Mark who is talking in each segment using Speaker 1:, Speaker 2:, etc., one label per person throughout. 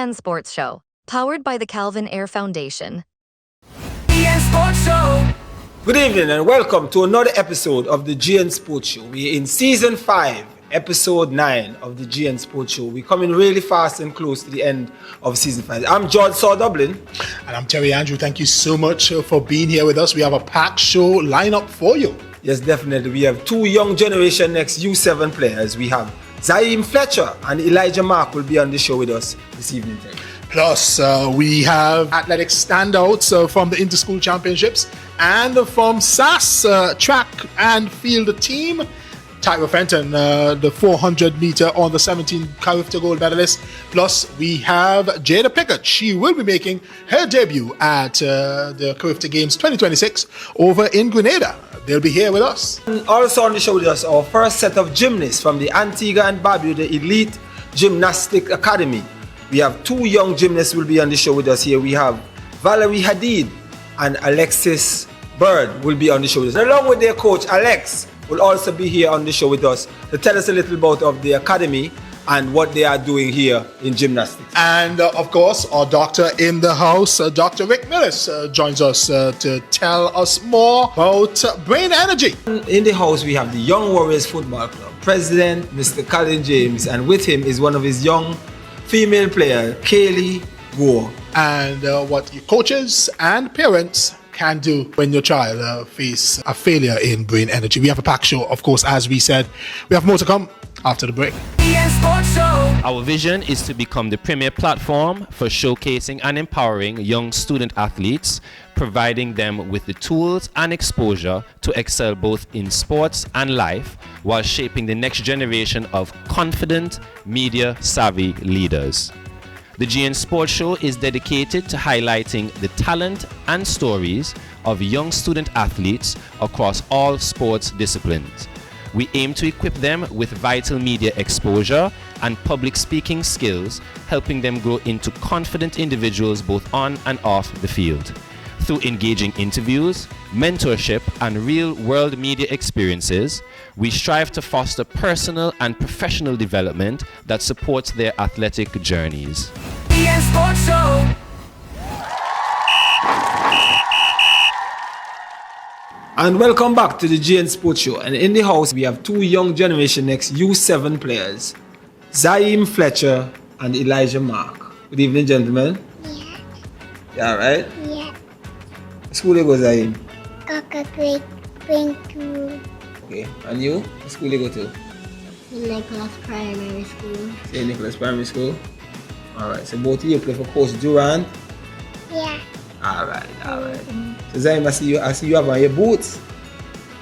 Speaker 1: GN Sports Show, powered by the Calvin Ayre Foundation.
Speaker 2: GN Sports Show.
Speaker 3: Good evening and welcome to another episode of the GN Sports Show. We're in Season 5, Episode 9 of the GN Sports Show. We're coming really fast and close to the end of Season 5. I'm George Saw Dublin.
Speaker 4: And I'm Terry Andrew. Thank you so much for being here with us. We have a packed show lineup for you.
Speaker 3: Yes, definitely. We have two young generation next U7 players. We have Zaim Fletcher and Elijah Mark will be on the show with us this evening, Terry.
Speaker 4: Plus, we have athletic standouts from the Inter-School Championships and from S.A.S.S track and field team. Tyra Fenton, the 400-meter on the 17-carat gold medalist. Plus, we have Jada Pickett. She will be making her debut at the Carifta Games 2026 over in Grenada. They'll be here with us.
Speaker 3: And also on the show with us, our first set of gymnasts from the Antigua and Barbuda Elite Gymnastics Academy. We have two young gymnasts who will be on the show with us here. We have Valerie Hadid and Alexis Bird will be on the show with us. And along with their coach, Alex, will also be here on the show with us to tell us a little about of the academy and what they are doing here in gymnastics.
Speaker 4: And of course, our doctor in the house, Dr. Rick Millis, joins us to tell us more about brain energy.
Speaker 3: In the house, we have the Young Warriors Football Club president, Mr. Colin James, and with him is one of his young female player, Kaylee Gore.
Speaker 4: And what your coaches and parents can do when your child face a failure in brain energy. We have a packed show, of course, as we said. We have more to come after the break.
Speaker 2: GN Sports Show.
Speaker 5: Our vision is to become the premier platform for showcasing and empowering young student athletes, providing them with the tools and exposure to excel both in sports and life, while shaping the next generation of confident, media-savvy leaders. The GN Sports Show is dedicated to highlighting the talent and stories of young student athletes across all sports disciplines. We aim to equip them with vital media exposure and public speaking skills, helping them grow into confident individuals both on and off the field. Through engaging interviews, mentorship, and real-world media experiences, we strive to foster personal and professional development that supports their athletic journeys.
Speaker 2: GN Sports Show.
Speaker 3: And welcome back to the GN Sports Show. And in the house, we have two young Generation Next U7 players, Zaim Fletcher and Elijah Mark. Good evening, gentlemen.
Speaker 6: Yeah.
Speaker 3: Yeah, right?
Speaker 6: Yeah.
Speaker 3: School you go, Zaim?
Speaker 6: Kaka grade 2.
Speaker 3: Okay. And you? What school you go to?
Speaker 6: Nicholas Primary School.
Speaker 3: St. Nicholas Primary School. Alright, so both of you play for Coach Durant.
Speaker 6: Yeah.
Speaker 3: Alright. So Zaim, I see you have on your boots.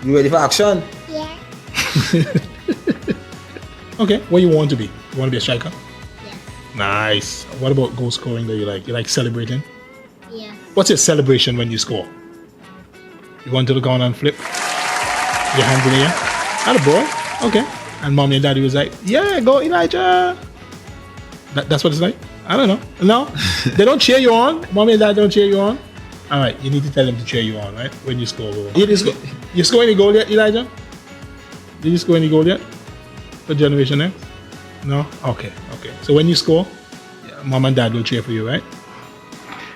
Speaker 3: You ready for action?
Speaker 6: Yeah.
Speaker 4: Okay, what you want to be? You want to be a striker?
Speaker 6: Yes.
Speaker 4: Nice. What about goal scoring that you like? You like celebrating?
Speaker 6: Yes.
Speaker 4: What's your celebration when you score? You want to go on and flip your hands in the air? Atta boy. Okay. And mommy and daddy was like, yeah, go Elijah. That's what it's like? I don't know. No? They don't cheer you on? Mommy and dad don't cheer you on? All right, you need to tell them to cheer you on, right? When you score a goal. You score any goal yet, Elijah? Did you score any goal yet? For Generation X? No? Okay. So when you score, mom and dad will cheer for you, right?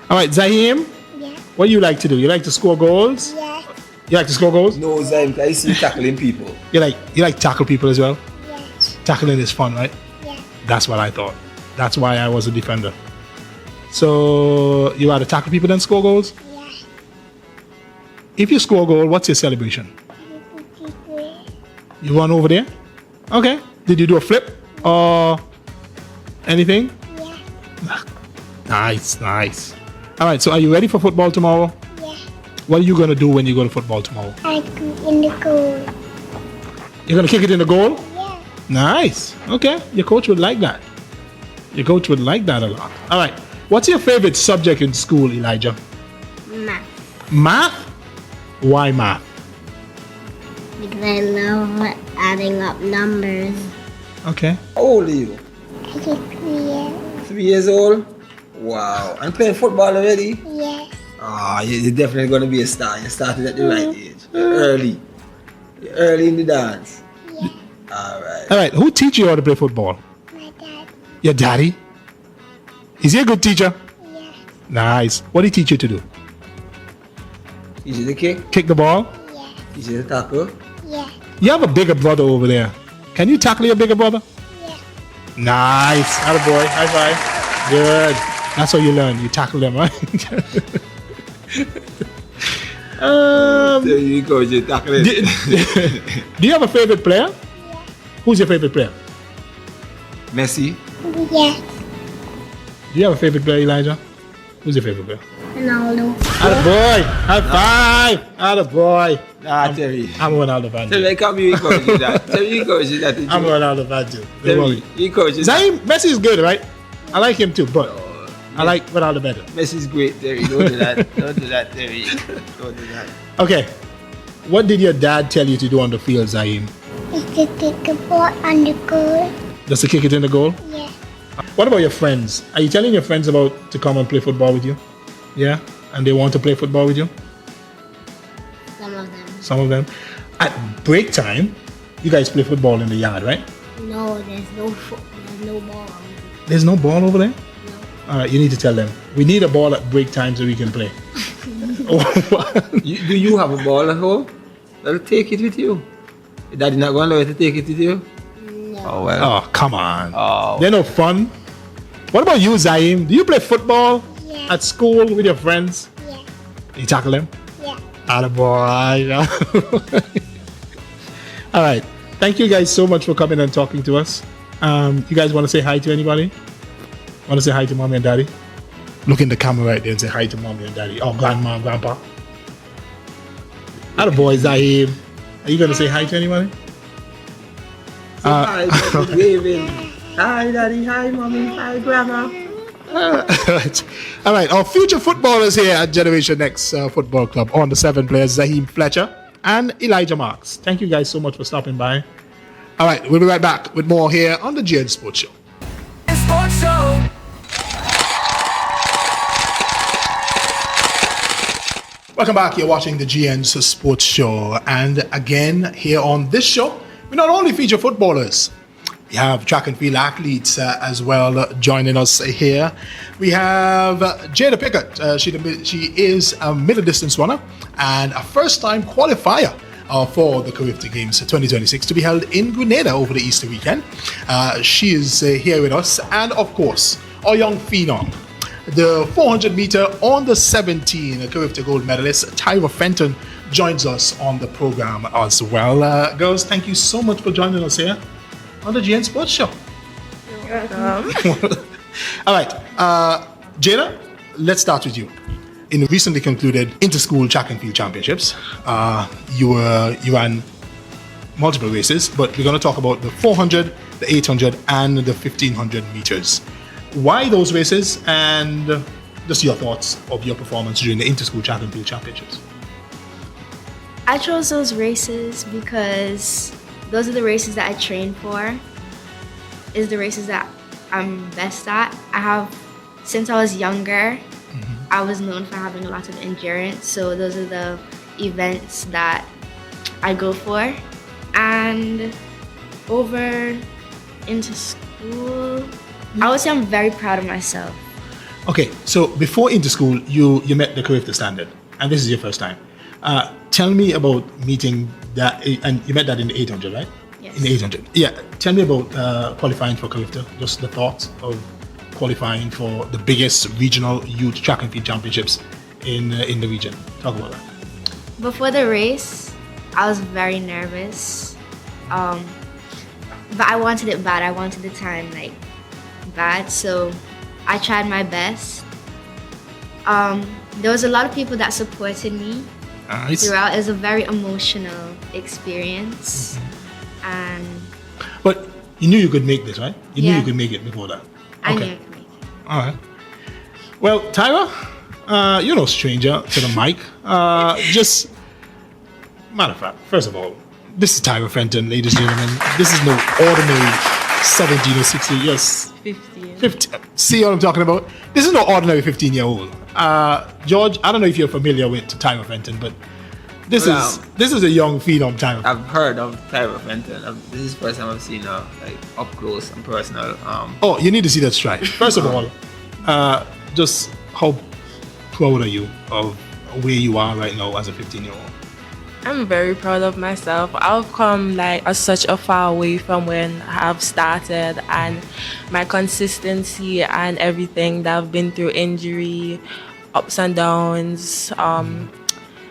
Speaker 4: All right, Zaim,
Speaker 6: Yeah.
Speaker 4: what do you like to do? You like to score goals?
Speaker 6: Yeah.
Speaker 4: You like to score goals?
Speaker 3: No, Zaim, I see you tackling people.
Speaker 4: You like tackle people as well?
Speaker 6: Yes.
Speaker 4: Tackling is fun, right?
Speaker 6: Yeah.
Speaker 4: That's what I thought. That's why I was a defender. So you rather tackle people than score goals?
Speaker 6: Yeah.
Speaker 4: If you score a goal, what's your celebration? You run over there? Okay. Did you do a flip or anything?
Speaker 6: Yeah.
Speaker 4: Nice. All right, so are you ready for football tomorrow?
Speaker 6: Yeah.
Speaker 4: What are you going to do when you go to football tomorrow?
Speaker 6: I go in the goal.
Speaker 4: You're going to kick it in the goal?
Speaker 6: Yeah.
Speaker 4: Nice. Okay. Your coach would like that. Your coach would like that a lot. All right. What's your favorite subject in school, Elijah?
Speaker 6: Math.
Speaker 4: Math? Why math?
Speaker 6: Because I love adding up numbers.
Speaker 4: Okay.
Speaker 3: How old are you?
Speaker 6: I get 3 years.
Speaker 3: 3 years old? Wow. And playing football already?
Speaker 6: Yes.
Speaker 3: You're definitely going to be a star. You started at the right age. You're early in the dance.
Speaker 6: Yeah.
Speaker 3: All right.
Speaker 4: All right. Who teach you how to play football?
Speaker 6: My dad.
Speaker 4: Your daddy? Is he a good teacher?
Speaker 6: Yeah.
Speaker 4: Nice. What did he teach you to do?
Speaker 3: Is it the kick?
Speaker 4: Kick the ball?
Speaker 6: Yeah.
Speaker 3: Is it the tackle?
Speaker 6: Yeah.
Speaker 4: You have a bigger brother over there. Can you tackle your bigger brother?
Speaker 6: Yeah.
Speaker 4: Nice. Attaboy. High five. Good. That's how you learn. You tackle them, right?
Speaker 3: There you go, you tackle it.
Speaker 4: Do you have a favorite player? Who's your favorite player?
Speaker 3: Messi.
Speaker 6: Yes.
Speaker 4: Do you have a favorite player, Elijah? Who's your favorite player?
Speaker 6: Ronaldo.
Speaker 4: Attaboy. High five. Attaboy.
Speaker 3: Terry.
Speaker 4: I'm a Ronaldo fan.
Speaker 3: Terry, I can't be encouraging that. Terry, encouraging that.
Speaker 4: I'm a Ronaldo fan too. Don't
Speaker 3: Terry,
Speaker 4: worry.
Speaker 3: encouraging that.
Speaker 4: Zayn, Messi is good, right? I like him too, but I like Ronaldo better.
Speaker 3: Messi's great, Terry. Don't do that. Don't do that, Terry. Don't do that.
Speaker 4: Okay. What did your dad tell you to do on the field, Zayn?
Speaker 6: Is to take a ball on the goal?
Speaker 4: Just to kick it in the goal?
Speaker 6: Yeah.
Speaker 4: What about your friends? Are you telling your friends about to come and play football with you? Yeah? And they want to play football with you?
Speaker 6: Some of them.
Speaker 4: Some of them. At break time, you guys play football in the yard, right?
Speaker 6: No, there's no ball.
Speaker 4: There's no ball over there?
Speaker 6: No.
Speaker 4: All right, you need to tell them. We need a ball at break time so we can play.
Speaker 3: Do you have a ball at home? I'll take it with you. Your daddy not going to allow you to take it with you?
Speaker 6: No.
Speaker 3: Oh, well.
Speaker 4: Oh, come on.
Speaker 3: Oh.
Speaker 4: They're no fun. What about you, Zaim? Do you play football
Speaker 6: Yeah.
Speaker 4: at school with your friends?
Speaker 6: Yeah.
Speaker 4: You tackle them?
Speaker 6: Yeah.
Speaker 4: Attaboy. All right. Thank you guys so much for coming and talking to us. You guys want to say hi to anybody? Want to say hi to mommy and daddy? Look in the camera right there and say hi to mommy and daddy. Oh, grandma and grandpa. Attaboy, Zaim. Are you going to say hi to anybody?
Speaker 3: Hi, Daddy, waving. Hi, Daddy. Hi, Mommy. Hi, Grandma.
Speaker 4: All right. Our future footballers here at Generation X Football Club on the 7 players, Zaheem Fletcher and Elijah Marks. Thank you guys so much for stopping by. All right. We'll be right back with more here on the GN Sports Show.
Speaker 2: Sports Show.
Speaker 4: Welcome back. You're watching the GN Sports Show. And again, here on this show, we not only feature footballers, we have track and field athletes as well joining us here. We have Jada Pickett. She is a middle distance runner and a first-time qualifier for the Carifta Games 2026 to be held in Grenada over the Easter weekend. She is here with us. And of course, our young phenom, the 400 meter on the 17 Carifta gold medalist, Tyra Fenton, joins us on the program as well. Girls, thank you so much for joining us here on the GN Sports Show.
Speaker 7: You're welcome.
Speaker 4: All right, Jada, let's start with you. In the recently concluded inter-school track and field championships, you ran multiple races, but we're going to talk about the 400, the 800, and the 1500 meters. Why those races, and just your thoughts of your performance during the inter-school track and field championships?
Speaker 7: I chose those races because those are the races that I train for. Is the races that I'm best at. Since I was younger, I was known for having a lot of endurance. So those are the events that I go for. And over into school, I would say I'm very proud of myself.
Speaker 4: Okay, so before inter-school, you met the Carifta standard, and this is your first time. Tell me about meeting that, and you met that in the 800, right?
Speaker 7: Yes.
Speaker 4: In the 800. Yeah, tell me about qualifying for Carifta, just the thoughts of qualifying for the biggest regional youth track and field championships in the region. Talk about that.
Speaker 7: Before the race, I was very nervous. But I wanted it bad. I wanted the time bad, so I tried my best. There was a lot of people that supported me
Speaker 4: Nice.
Speaker 7: throughout. It was a very emotional experience. And
Speaker 4: But you knew you could make this, right? You knew
Speaker 7: Yeah.
Speaker 4: you could make it before that.
Speaker 7: I knew I could make it.
Speaker 4: All right. Well, Tyra, you're no stranger to the mic. Just, matter of fact, first of all, this is Tyra Fenton, ladies and gentlemen. This is no ordinary 17 or 16, yes. 15. See what I'm talking about? This is no ordinary 15-year-old. George, I don't know if you're familiar with Tyra Fenton, but this is a young phenom, Tyra.
Speaker 3: I've heard of Tyra Fenton. This is the first time I've seen her up close and personal.
Speaker 4: Oh, you need to see that stride. First of all, just how proud are you of where you are right now as a 15-year-old?
Speaker 8: I'm very proud of myself. I've come such a far way from when I've started, and my consistency and everything that I've been through, injury, ups and downs,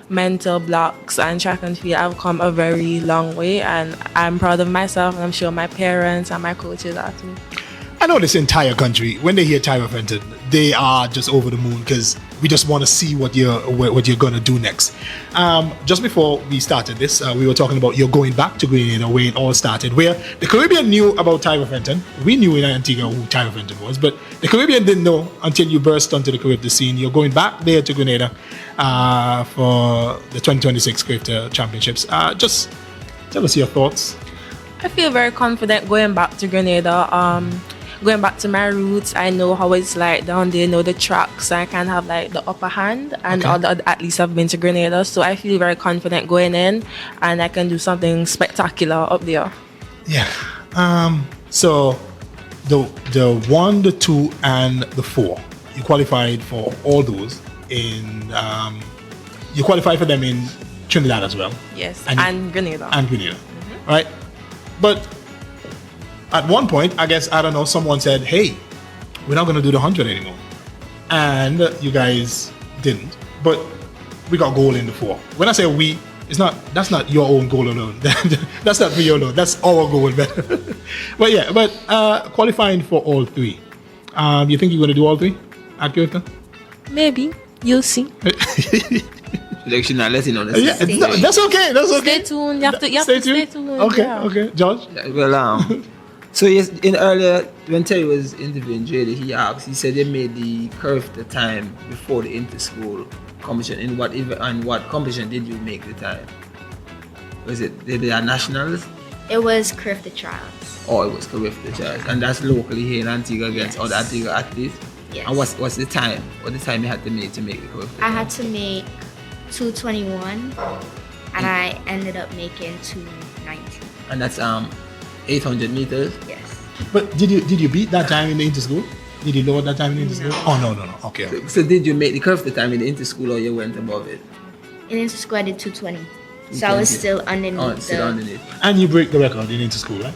Speaker 8: mental blocks and track and field, I've come a very long way, and I'm proud of myself, and I'm sure my parents and my coaches are too.
Speaker 4: I know this entire country, when they hear Tyra Fenton, they are just over the moon because we just want to see what you're gonna do next. Just before we started this, we were talking about you're going back to Grenada where it all started, where the Caribbean knew about Tyra Fenton. We knew in Antigua who Tyra Fenton was, but the Caribbean didn't know until you burst onto the Caribbean scene. You're going back there to Grenada for the 2026 Caribbean Championships. Just tell us your thoughts.
Speaker 8: I feel very confident going back to Grenada. Going back to my roots, I know how it's like down there, know the tracks, I can have like the upper hand, and all the other athletes have been to Grenada, so I feel very confident going in, and I can do something spectacular up there.
Speaker 4: Yeah. So the 1, the 2, and the 4, you qualified for all those in. You qualified for them in Trinidad as well.
Speaker 8: Yes, and Grenada.
Speaker 4: And Grenada, right? But at one point, I guess, I don't know, someone said, hey, we're not going to do the 100 anymore. And you guys didn't. But we got gold in the 4. When I say we, that's not your own goal alone. That's not for you alone. That's our goal. But qualifying for all 3. You think you're going to do all 3 at Kyoto?
Speaker 8: Maybe. You'll see.
Speaker 3: Like she's not letting on this.
Speaker 4: Yeah, that's okay. That's okay.
Speaker 8: Stay tuned. You have to stay tuned.
Speaker 4: Okay,
Speaker 8: Yeah.
Speaker 4: okay. George?
Speaker 3: Well, so yes, in earlier when Terry was interviewing Jada, he said they made the curve the time before the inter-school competition. In what competition did you make the time? Was it the nationals?
Speaker 7: It was curve the trials.
Speaker 3: Oh, it was curve the trials, and that's locally here in Antigua against other Antigua athletes.
Speaker 7: Yes.
Speaker 3: And what's the time? What the time you had to make the curve?
Speaker 7: I had to make 2:21, and I ended up making 2:19.
Speaker 3: And that's 800 meters.
Speaker 7: Yes.
Speaker 4: But did you beat that time in the inter-school? Did you lower that time in the inter-school? Oh, no. Okay.
Speaker 3: So did you make the curve the time in the inter-school, or you went above it?
Speaker 7: In inter-school, I did 2:20. So I was still underneath.
Speaker 3: Oh, still underneath.
Speaker 4: And you break the record in inter-school, right?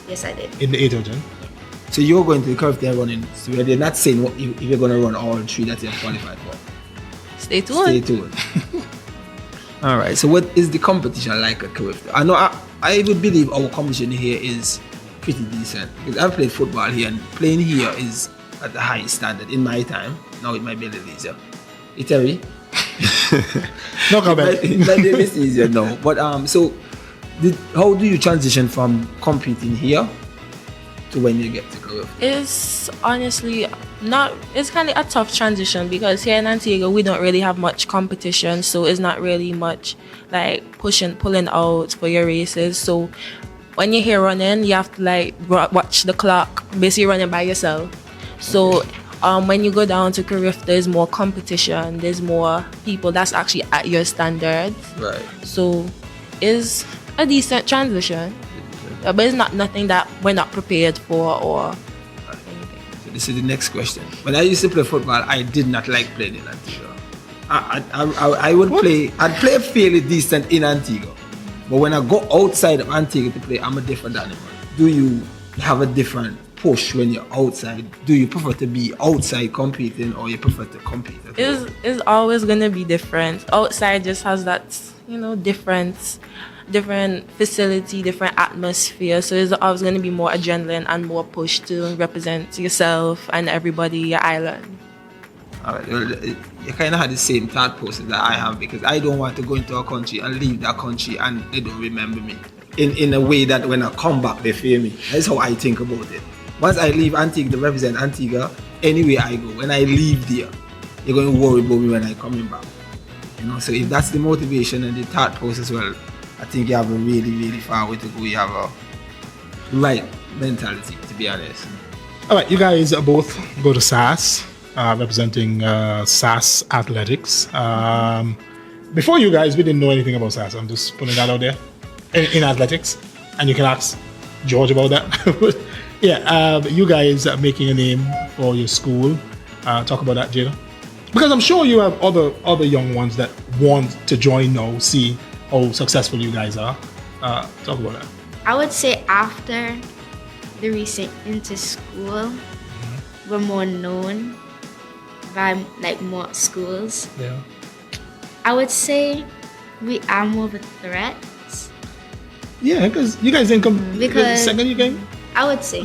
Speaker 7: Yes, I did.
Speaker 4: In the 800.
Speaker 3: So you're going to the curve they're running. So they're not saying if you're going to run all 3 that you're qualified for.
Speaker 8: Stay tuned.
Speaker 3: Stay tuned. All right. So what is the competition like at curve? I know I would believe our competition here is pretty decent because I've played football here, and playing here is at the highest standard in my time. Now it might be a little easier. Terry?
Speaker 4: No comment.
Speaker 3: It might be a bit easier now. But so how do you transition from competing here to when you get to curve?
Speaker 8: It's honestly it's kind of a tough transition because here in Antigua we don't really have much competition, so it's not really much like pulling out for your races. So when you're here running, you have to like watch the clock, basically running by yourself. So when you go down to Carif, there's more competition, there's more people that's actually at your standards.
Speaker 3: Right.
Speaker 8: So it's a decent transition, but it's not nothing that we're not prepared for or anything.
Speaker 3: So this is the next question. When I used to play football, I did not like playing in Antigua. I'd play fairly decent in Antigua. But when I go outside of Antigua to play, I'm a different animal. Do you have a different push when you're outside? Do you prefer to be outside competing, or you prefer to compete?
Speaker 8: It's always gonna be different. Outside just has that, different facility, different atmosphere. So it's always gonna be more adrenaline and more push to represent yourself and everybody, your island.
Speaker 3: All right. Well, you kind of had the same thought process that I have, because I don't want to go into a country and leave that country and they don't remember me in a way that when I come back they fear me. That's how I think about it. Once I leave Antigua to represent Antigua, anywhere I go, when I leave there, you're going to worry about me when I'm coming back. So if that's the motivation and the thought process, well, I think you have a really, really far way to go. You have a right mentality, to be honest.
Speaker 4: All right, you guys both go to S.A.S., representing S.A.S. Athletics. Before you guys, we didn't know anything about S.A.S. I'm just putting that out there in athletics, and you can ask George about that. Yeah, you guys are making a name for your school. Talk about that, Jada. Because I'm sure you have other young ones that want to join now, see how successful you guys are. Talk about that.
Speaker 7: I would say after the recent into school, we're more known by like more schools.
Speaker 4: Yeah.
Speaker 7: I would say we are more of a threat.
Speaker 4: Yeah, because you guys didn't come
Speaker 7: Because-
Speaker 4: second you came?
Speaker 7: I would say.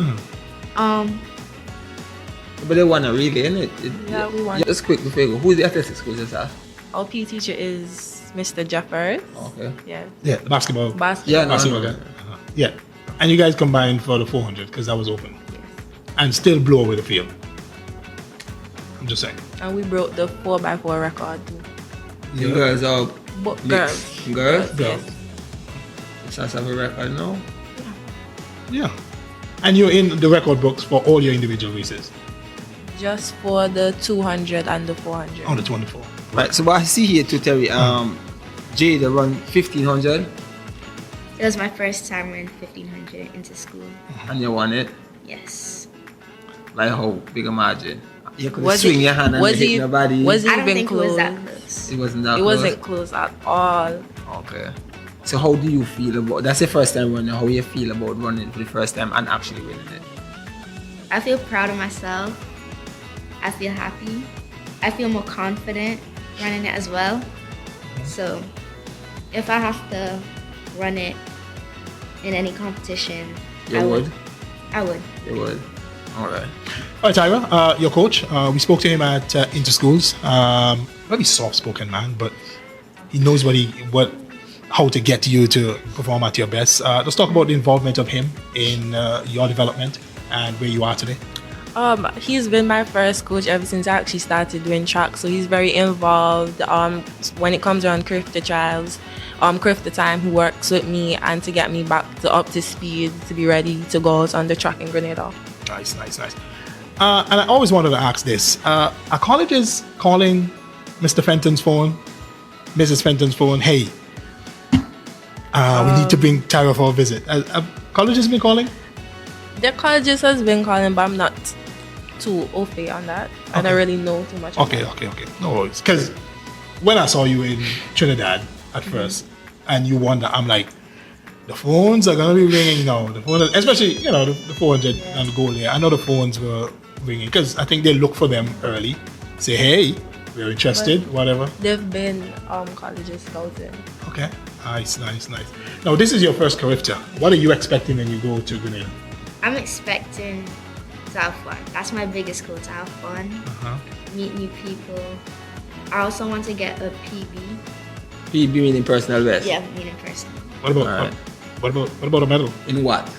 Speaker 3: But they want to really, innit?
Speaker 8: Yeah, we want.
Speaker 3: Just quick before you go, who's the athletics coach is that?
Speaker 8: Our PE teacher is Mr. Jeffers.
Speaker 3: Okay.
Speaker 8: Yeah.
Speaker 4: Yeah, the basketball.
Speaker 8: Basketball.
Speaker 3: Yeah, no,
Speaker 4: basketball
Speaker 3: no,
Speaker 4: guy. Yeah. And you guys combined for the 400 because that was open.
Speaker 8: Yes.
Speaker 4: And still blow away the field. I'm just saying.
Speaker 8: And we broke the 4x4 record too.
Speaker 3: You guys are
Speaker 8: But
Speaker 3: mixed.
Speaker 8: girls.
Speaker 3: Girls?
Speaker 8: Yes.
Speaker 3: S.A.S.S have a record now?
Speaker 4: Yeah. And you're in the record books for all your individual races.
Speaker 8: Just for the 200 and the 400.
Speaker 4: On the 24.
Speaker 3: Right, so what I see here to Terry, Jada run 1500
Speaker 7: It was my first time running 1500 into school.
Speaker 3: and you won it.
Speaker 7: Yes.
Speaker 3: Like how big a margin? You could
Speaker 8: Was
Speaker 3: swing
Speaker 8: it-
Speaker 3: your hand and
Speaker 8: was
Speaker 3: hit
Speaker 8: it-
Speaker 3: nobody.
Speaker 8: was
Speaker 7: I don't
Speaker 8: even
Speaker 7: think it was that
Speaker 8: close.
Speaker 7: close.
Speaker 3: It wasn't that
Speaker 8: It
Speaker 3: close?
Speaker 8: wasn't close at all.
Speaker 3: Okay. So how do you feel about, that's the first time running, how you feel about running for the first time and actually winning it?
Speaker 7: I feel proud of myself. I feel happy. I feel more confident running it as well. So if I have to run it in any competition,
Speaker 3: You
Speaker 7: I
Speaker 3: would?
Speaker 7: I would.
Speaker 3: You would. Alright.
Speaker 4: All right, Ayre, your coach. We spoke to him at Interschools. Very soft-spoken man, but he knows how to get you to perform at your best. Let's talk about the involvement of him in your development and where you are today.
Speaker 8: He's been my first coach ever since I actually started doing track, so he's very involved. When it comes around CRIFTA trials, CRIFTA time, he works with me and to get me back to up to speed to be ready to go out on the track in Grenada.
Speaker 4: Nice. And I always wanted to ask this. Are colleges calling Mr. Fenton's phone, Mrs. Fenton's phone, hey, we need to bring Tyra for a visit? Have colleges been calling?
Speaker 8: The colleges has been calling, but I'm not too au fait on that. I don't really know too much.
Speaker 4: Okay. No worries. Because when I saw you in Trinidad at first, and you won that, I'm like, the phones are gonna be ringing now. The phone, especially the 400 and the goal there. I know the phones were ringing because I think they look for them early. Say, hey, we're interested, whatever.
Speaker 8: They've been colleges scouting.
Speaker 4: Okay, nice. Now this is your first CRIFTA. What are you expecting when you go to Grenada?
Speaker 7: I'm expecting to have fun. That's my biggest goal, to have fun, meet new people. I also want to get a PB.
Speaker 3: PB meaning personal best?
Speaker 7: Yeah, meeting person.
Speaker 4: What about
Speaker 3: Alright.
Speaker 4: what about a medal?
Speaker 3: In what?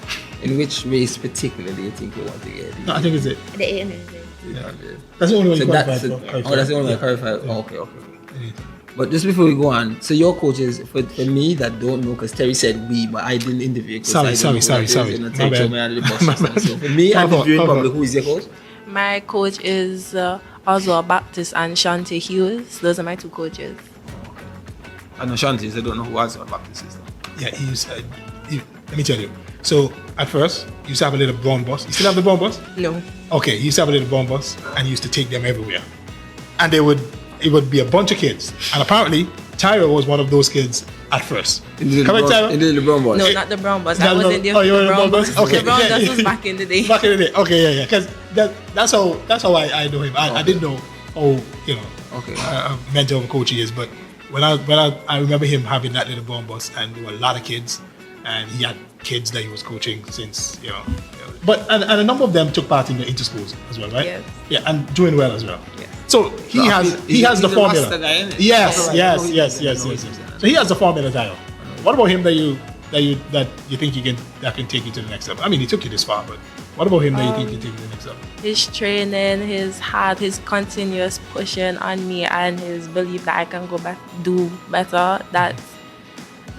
Speaker 3: In which race particularly do you think you want to get?
Speaker 4: No, I think it's it.
Speaker 7: The 800.
Speaker 3: 800.
Speaker 4: That's the only one
Speaker 3: So
Speaker 4: you qualify
Speaker 3: that's
Speaker 4: for.
Speaker 3: that's the only one I clarify.
Speaker 4: Yeah.
Speaker 3: Okay. But just before we go on, so your coaches, for me that don't know, because Terry said we, but I didn't interview. 'cause I
Speaker 4: Sorry.
Speaker 3: don't know who that is,
Speaker 4: My
Speaker 3: Terry
Speaker 4: bad.
Speaker 3: showed me under the bus
Speaker 4: My
Speaker 3: and stuff.
Speaker 4: bad.
Speaker 3: So for me,
Speaker 4: My
Speaker 3: I'm
Speaker 4: fault,
Speaker 3: interviewing
Speaker 4: my
Speaker 3: public.
Speaker 4: fault.
Speaker 3: Who is your coach?
Speaker 8: My coach is Oswald Baptist and Shante Hughes. Those are my two coaches.
Speaker 3: I know Shanti, I don't know who Oswald Baptist is.
Speaker 4: Yeah, he used. Let me tell you. So at first, he used to have a little brown bus. You still have the brown bus?
Speaker 8: No.
Speaker 4: Okay, he used to have a little brown bus, and he used to take them everywhere. And it would be a bunch of kids. And apparently, Tyra was one of those kids at first. Correct, Tyra?
Speaker 3: In the brown boys.
Speaker 8: No, not the brown bus.
Speaker 4: Not
Speaker 8: I
Speaker 4: the
Speaker 8: wasn't
Speaker 4: brown-
Speaker 8: there
Speaker 4: oh, you
Speaker 8: for
Speaker 4: were
Speaker 8: the
Speaker 4: in
Speaker 8: brown
Speaker 4: the brown
Speaker 8: bus.
Speaker 4: bus? Okay.
Speaker 8: The brown
Speaker 4: Yeah.
Speaker 8: bus was back in the day.
Speaker 4: Back in the day. Okay, yeah. Because that's how I know him. I didn't know how
Speaker 3: Okay.
Speaker 4: a mentor of a coach he is, but when I remember him having that little brown bus, and there were a lot of kids, and he had kids that he was coaching since But and a number of them took part in the interschools as well, right?
Speaker 8: Yes.
Speaker 4: Yeah, and doing well as well.
Speaker 8: Yes.
Speaker 4: So he has
Speaker 3: he's
Speaker 4: the
Speaker 3: a
Speaker 4: formula.
Speaker 3: master guy, isn't he?
Speaker 4: Yes.
Speaker 3: Yes.
Speaker 4: So he has the formula, Tyler. What about him that you think that can take you to the next level? I mean, he took you this far, but what about him that you think can take you to the next level?
Speaker 8: His training, his heart, his continuous pushing on me, and his belief that I can go back, do better.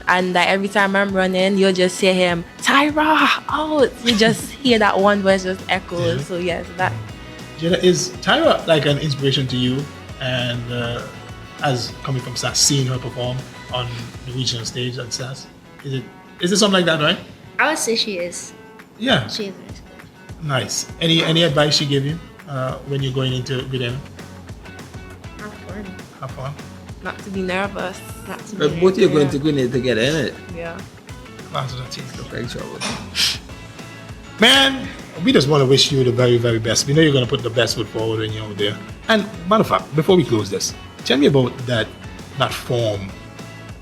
Speaker 8: And that every time I'm running, you'll just hear him, Tyra, out. You just hear that one voice just echoes.
Speaker 4: Yeah.
Speaker 8: So yes, that.
Speaker 4: Jada, is Tyra like an inspiration to you? And as coming from S.A.S, seeing her perform on the regional stage at S.A.S, is it something like that, right?
Speaker 7: I would say she is.
Speaker 4: Yeah.
Speaker 7: She is an inspiration.
Speaker 4: Nice. Any advice she gave you when you're going into Brydens?
Speaker 7: Have fun.
Speaker 4: Have fun.
Speaker 8: Not to be nervous. Not to
Speaker 3: But
Speaker 8: be
Speaker 3: both you're going
Speaker 8: yeah.
Speaker 3: to Grenade together, innit?
Speaker 8: Yeah.
Speaker 4: Class of the team.
Speaker 3: Look like trouble.
Speaker 4: Man, we just want to wish you the very, very best. We know you're going to put the best foot forward when you're out there. And matter of fact, before we close this, tell me about that form.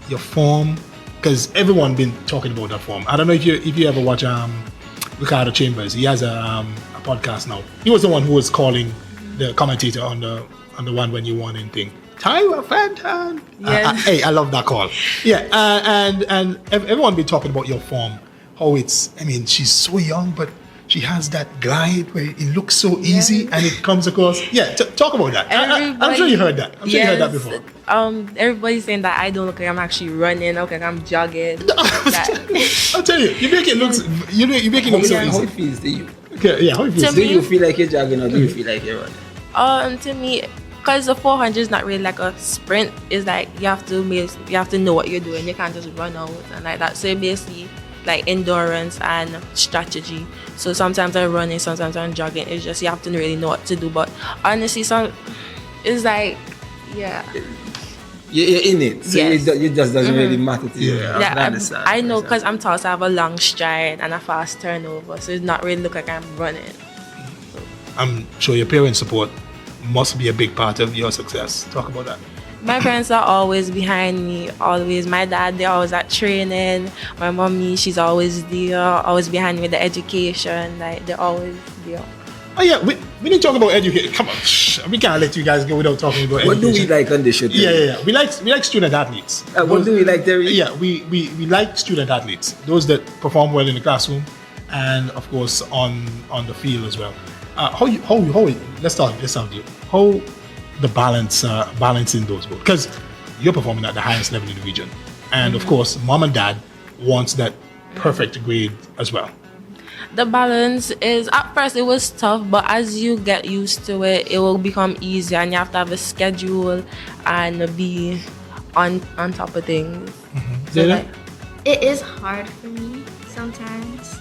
Speaker 4: Your form, because everyone been talking about that form. I don't know if you ever watch Ricardo Chambers. He has a podcast now. He was the one who was calling the commentator on the one when you won in thing. Tyra Fenton.
Speaker 8: Yes.
Speaker 4: Hey, I love that call. Yeah, and everyone been talking about your form. How it's, I mean, she's so young, but she has that glide where it looks so easy and it comes across. Yeah, talk about that. I'm sure you heard that. I'm sure you heard that before.
Speaker 8: Everybody's saying that I don't look like I'm actually running. I look like I'm jogging.
Speaker 4: I'll tell you, you make it look, you make it look so
Speaker 3: How
Speaker 4: easy.
Speaker 3: it feels to you?
Speaker 4: Okay, yeah, how it feels.
Speaker 3: Do you feel like you're jogging or do you feel like you're running?
Speaker 8: To me, because the 400 is not really like a sprint. It's like you have to know what you're doing. You can't just run out and like that. So it basically like endurance and strategy. So sometimes I'm running, sometimes I'm jogging. It's just you have to really know what to do. But honestly, it's like, yeah.
Speaker 3: You're in it, so
Speaker 8: Yes.
Speaker 3: it just doesn't really matter to you.
Speaker 4: Yeah.
Speaker 3: I understand.
Speaker 8: I know because I'm tall, so I have a long stride and a fast turnover. So it's not really look like I'm running.
Speaker 4: I'm sure your parents' support must be a big part of your success. Talk about that.
Speaker 8: My parents are always behind me, always. My dad, they're always at training. My mommy, she's always there, always behind me with the education. Like, they're always there.
Speaker 4: Oh yeah, we didn't talk about education. Come on, we can't let you guys go without talking about
Speaker 3: What do
Speaker 4: education.
Speaker 3: we like on this show?
Speaker 4: Yeah. We like student athletes.
Speaker 3: What do we like, Terry?
Speaker 4: Yeah, we like student athletes. Those that perform well in the classroom, and of course on the field as well. How let's start with you. How the balancing those both, because you're performing at the highest level in the region, and of course mom and dad wants that perfect grade as well.
Speaker 8: The balance is, at first it was tough, but as you get used to it, it will become easier, and you have to have a schedule and be on top of things. So
Speaker 4: Zayda?
Speaker 8: like,
Speaker 7: It is hard for me sometimes.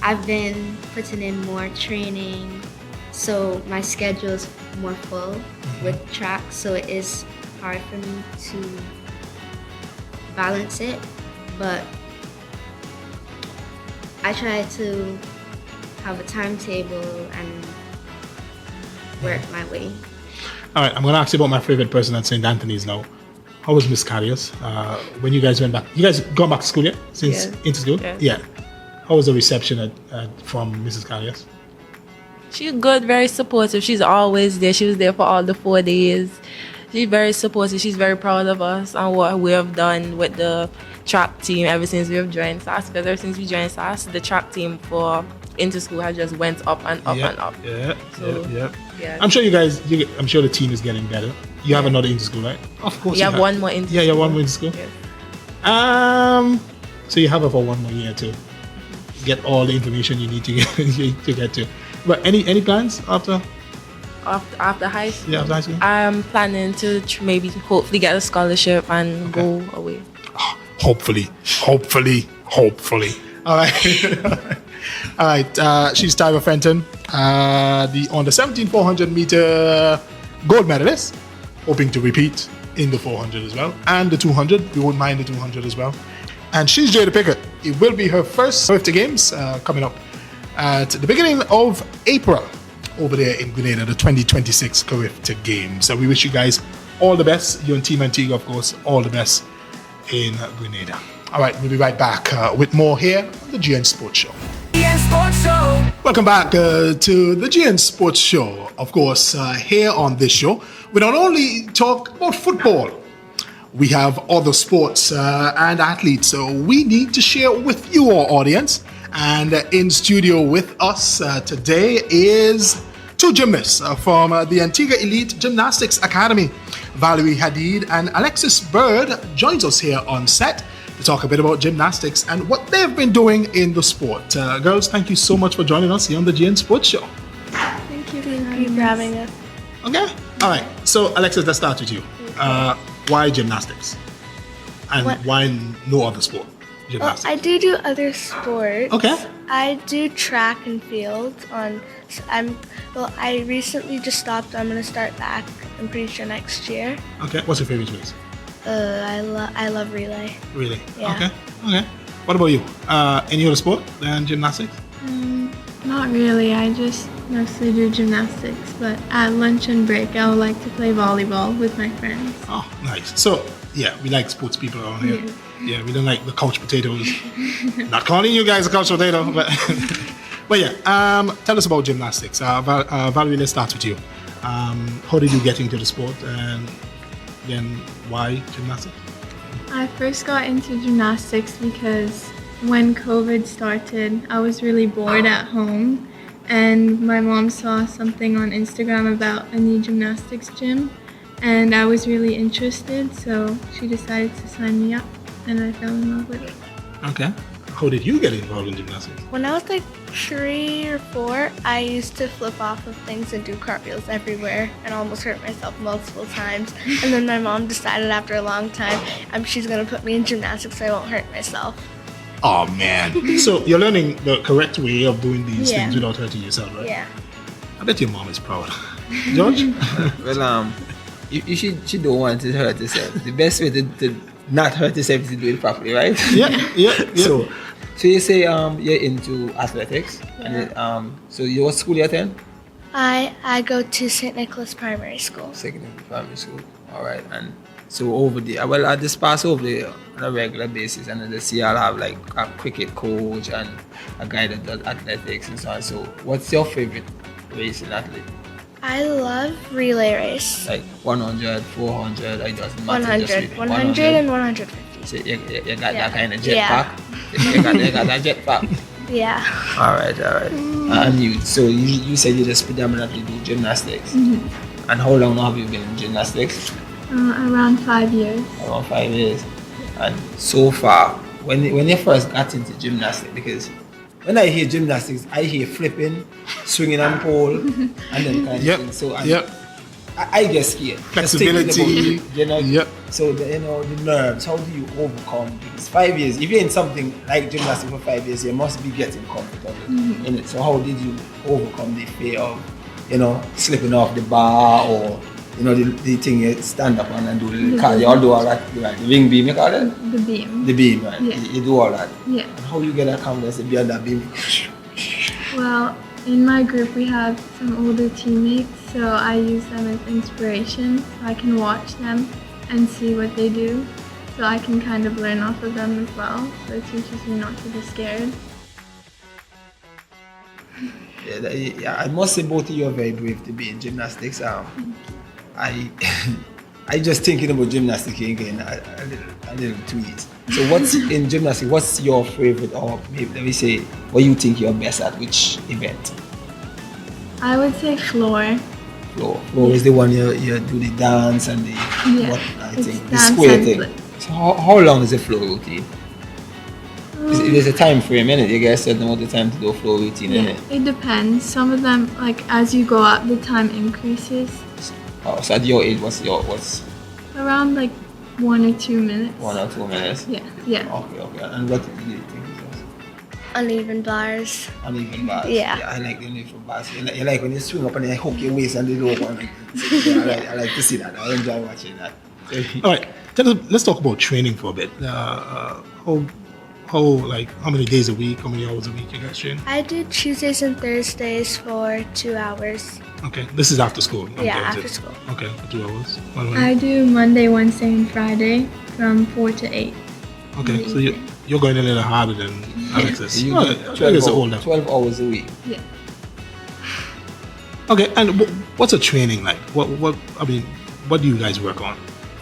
Speaker 7: I've been putting in more training, so my schedule is more full with track, so it is hard for me to balance it, but I try to have a timetable and work my way.
Speaker 4: All right, I'm going to ask you about my favorite person at St. Anthony's now. How was Miss Carriers when you guys went back? You guys gone back to school yet? Since
Speaker 8: Yeah.
Speaker 4: into school?
Speaker 8: Yeah.
Speaker 4: Yeah. How was the reception from Mrs. Carriers?
Speaker 8: she's good, very supportive. She's always there. She was there for all the 4 days. She's very supportive. She's very proud of us and what we have done with the track team ever since we have joined S.A.S. Because ever since we joined S.A.S, the track team for inter-school has just went up and up and up.
Speaker 4: Yeah.
Speaker 8: Yeah.
Speaker 4: I'm sure I'm sure the team is getting better. You have another inter-school, right? Of course.
Speaker 8: You have one more inter-school.
Speaker 4: Yeah, you have one more inter-school.
Speaker 8: Yes.
Speaker 4: So you have it for one more year to get all the information you need to get to. But any plans after?
Speaker 8: After high school,
Speaker 4: Yeah, after high school.
Speaker 8: I'm planning to maybe hopefully get a scholarship and go away.
Speaker 4: Hopefully. All right. All right. She's Tyra Fenton, on the 17,400 meter gold medalist, hoping to repeat in the 400 as well, and the 200. We wouldn't mind the 200 as well. And she's Jada Pickett. It will be her first Swift Games coming up at the beginning of April over there in Grenada, the 2026 Carifta Games. So we wish you guys all the best. You and Team Antigua, of course, all the best in Grenada. All right, we'll be right back with more here on the GN Sports Show.
Speaker 2: GN Sports Show.
Speaker 4: Welcome back to the GN Sports Show. Of course, here on this show, we not only talk about football, we have other sports and athletes. So we need to share with you, our audience. And in studio with us today is two gymnasts from the Antigua Elite Gymnastics Academy. Valerie Hadid and Alexis Bird joins us here on set to talk a bit about gymnastics and what they've been doing in the sport. Girls, thank you so much for joining us here on the GN Sports Show.
Speaker 7: Thank you
Speaker 8: for having us.
Speaker 4: Okay. All right. So, Alexis, let's start with you. Why gymnastics? And why no other sport? gymnastics?
Speaker 9: I do other sports.
Speaker 4: Okay.
Speaker 9: I do track and field I recently just stopped. I'm gonna start back. I'm pretty sure next year.
Speaker 4: Okay. What's your favorite race?
Speaker 9: I love relay.
Speaker 4: Really?
Speaker 9: Yeah.
Speaker 4: Okay. What about you? Any other sport than gymnastics?
Speaker 10: Not really. I just mostly do gymnastics, but at lunch and break, I would like to play volleyball with my friends.
Speaker 4: Oh, nice. So, yeah, we like sports people around here. Yeah, we don't like the couch potatoes. Not calling you guys a couch potato, but but yeah. Tell us about gymnastics. Valerie, let's start with you. How did you get into the sport, and then why gymnastics?
Speaker 10: I first got into gymnastics because when COVID started, I was really bored at home, and my mom saw something on Instagram about a new gymnastics gym, and I was really interested, so she decided to sign me up, and I fell in love with it.
Speaker 4: Okay. How did you get involved in gymnastics?
Speaker 9: When I was like 3 or 4, I used to flip off of things and do cartwheels everywhere and almost hurt myself multiple times. And then my mom decided after a long time, she's gonna put me in gymnastics so I won't hurt myself.
Speaker 4: Oh man! So you're learning the correct way of doing these
Speaker 9: Yeah.
Speaker 4: things without hurting yourself, right?
Speaker 9: Yeah.
Speaker 4: I bet your mom is proud. George?
Speaker 3: Well, you should don't want to hurt yourself. The best way to not hurt yourself is to do it properly, right?
Speaker 4: Yeah.
Speaker 3: So you say you're into athletics, and so what school you attend?
Speaker 9: I go to St. Nicholas Primary School.
Speaker 3: Secondary primary school. All right, and so over there, well, I just pass over there on a regular basis, and I just see I'll have like a cricket coach and a guy that does athletics and so on. So, what's your favorite race in athletics?
Speaker 9: I love relay race.
Speaker 3: Like 100, 400, it doesn't matter. just
Speaker 9: 100,
Speaker 3: really
Speaker 9: 100 and 150.
Speaker 3: So you got
Speaker 9: Yeah.
Speaker 3: that kind of
Speaker 9: Yeah.
Speaker 3: jetpack. You got that jetpack.
Speaker 9: Yeah.
Speaker 3: All right. And you said you just predominantly do gymnastics.
Speaker 10: Mm-hmm.
Speaker 3: And how long have you been in gymnastics?
Speaker 10: Around 5 years.
Speaker 3: Around 5 years. And so far, when you first got into gymnastics, because when I hear gymnastics, I hear flipping, swinging on pole, and then kind of thing. So I get scared. Just thinking about
Speaker 4: Flexibility.
Speaker 3: it,
Speaker 4: Yep.
Speaker 3: So the nerves. How do you overcome? Because 5 years, if you're in something like gymnastics for 5 years, you must be getting comfortable in it. So how did you overcome the fear of, slipping off the bar, or the thing you stand up on and do? You all do all that, right? The wing beam, you call it?
Speaker 10: The beam.
Speaker 3: The beam, right?
Speaker 10: Yeah.
Speaker 3: You do all that.
Speaker 10: Yeah.
Speaker 3: And how you get that confidence to be on that beam?
Speaker 10: Well, in my group we have some older teammates, so I use them as inspiration. So I can watch them and see what they do, so I can kind of learn off of them as well. So it teaches me not to be scared.
Speaker 3: I must say both of you are very brave to be in gymnastics. I just thinking about gymnastics again a little tweet. So what's in gymnastics? What's your favorite, or maybe let me say, what you think you're best at? Which event?
Speaker 10: I would say floor.
Speaker 3: Floor is the one you do the dance and the
Speaker 10: It's
Speaker 3: the
Speaker 10: dance
Speaker 3: square
Speaker 10: and
Speaker 3: thing.
Speaker 10: flip.
Speaker 3: So how long is a floor routine? There's a time frame in it. You guys said about the time to do a floor routine in it.
Speaker 10: It depends. Some of them, like as you go up, the time increases.
Speaker 3: Oh, so at your age, what's
Speaker 10: Around like 1 or 2 minutes.
Speaker 3: 1 or 2 minutes?
Speaker 10: Yeah.
Speaker 3: Okay. And what do you think is yours?
Speaker 9: Uneven bars.
Speaker 3: Uneven bars.
Speaker 9: Yeah.
Speaker 3: I like the uneven bars. You like when you swing up and you hook your waist and the rope on it. I like to see that. I enjoy watching that.
Speaker 4: All right. Let's talk about training for a bit. How many days a week? How many hours a week you guys train?
Speaker 9: I do Tuesdays and Thursdays for 2 hours.
Speaker 4: Okay. This is after school.
Speaker 9: Yeah,
Speaker 4: Thursday.
Speaker 9: after school.
Speaker 4: Okay, for 2 hours. What about
Speaker 10: I
Speaker 4: you?
Speaker 10: do Monday, Wednesday, and Friday from 4 to 8.
Speaker 4: Okay, so you're going a little harder than Alexis.
Speaker 3: So you
Speaker 4: Oh,
Speaker 3: do
Speaker 4: I guess older.
Speaker 3: 12 hours a week.
Speaker 10: Yeah.
Speaker 4: Okay, and what's a training like? What do you guys work on?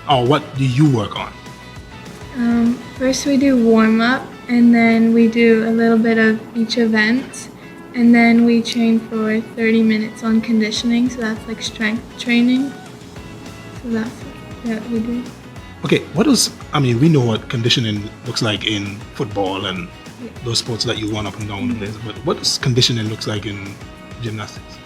Speaker 4: Or what do you work on?
Speaker 10: First we do warm up, and then we do a little bit of each event, and then we train for 30 minutes on conditioning, so that's like strength training. So that's what we do.
Speaker 4: Okay, we know what conditioning looks like in football and those sports that you run up and down, but what does conditioning looks like in gymnastics?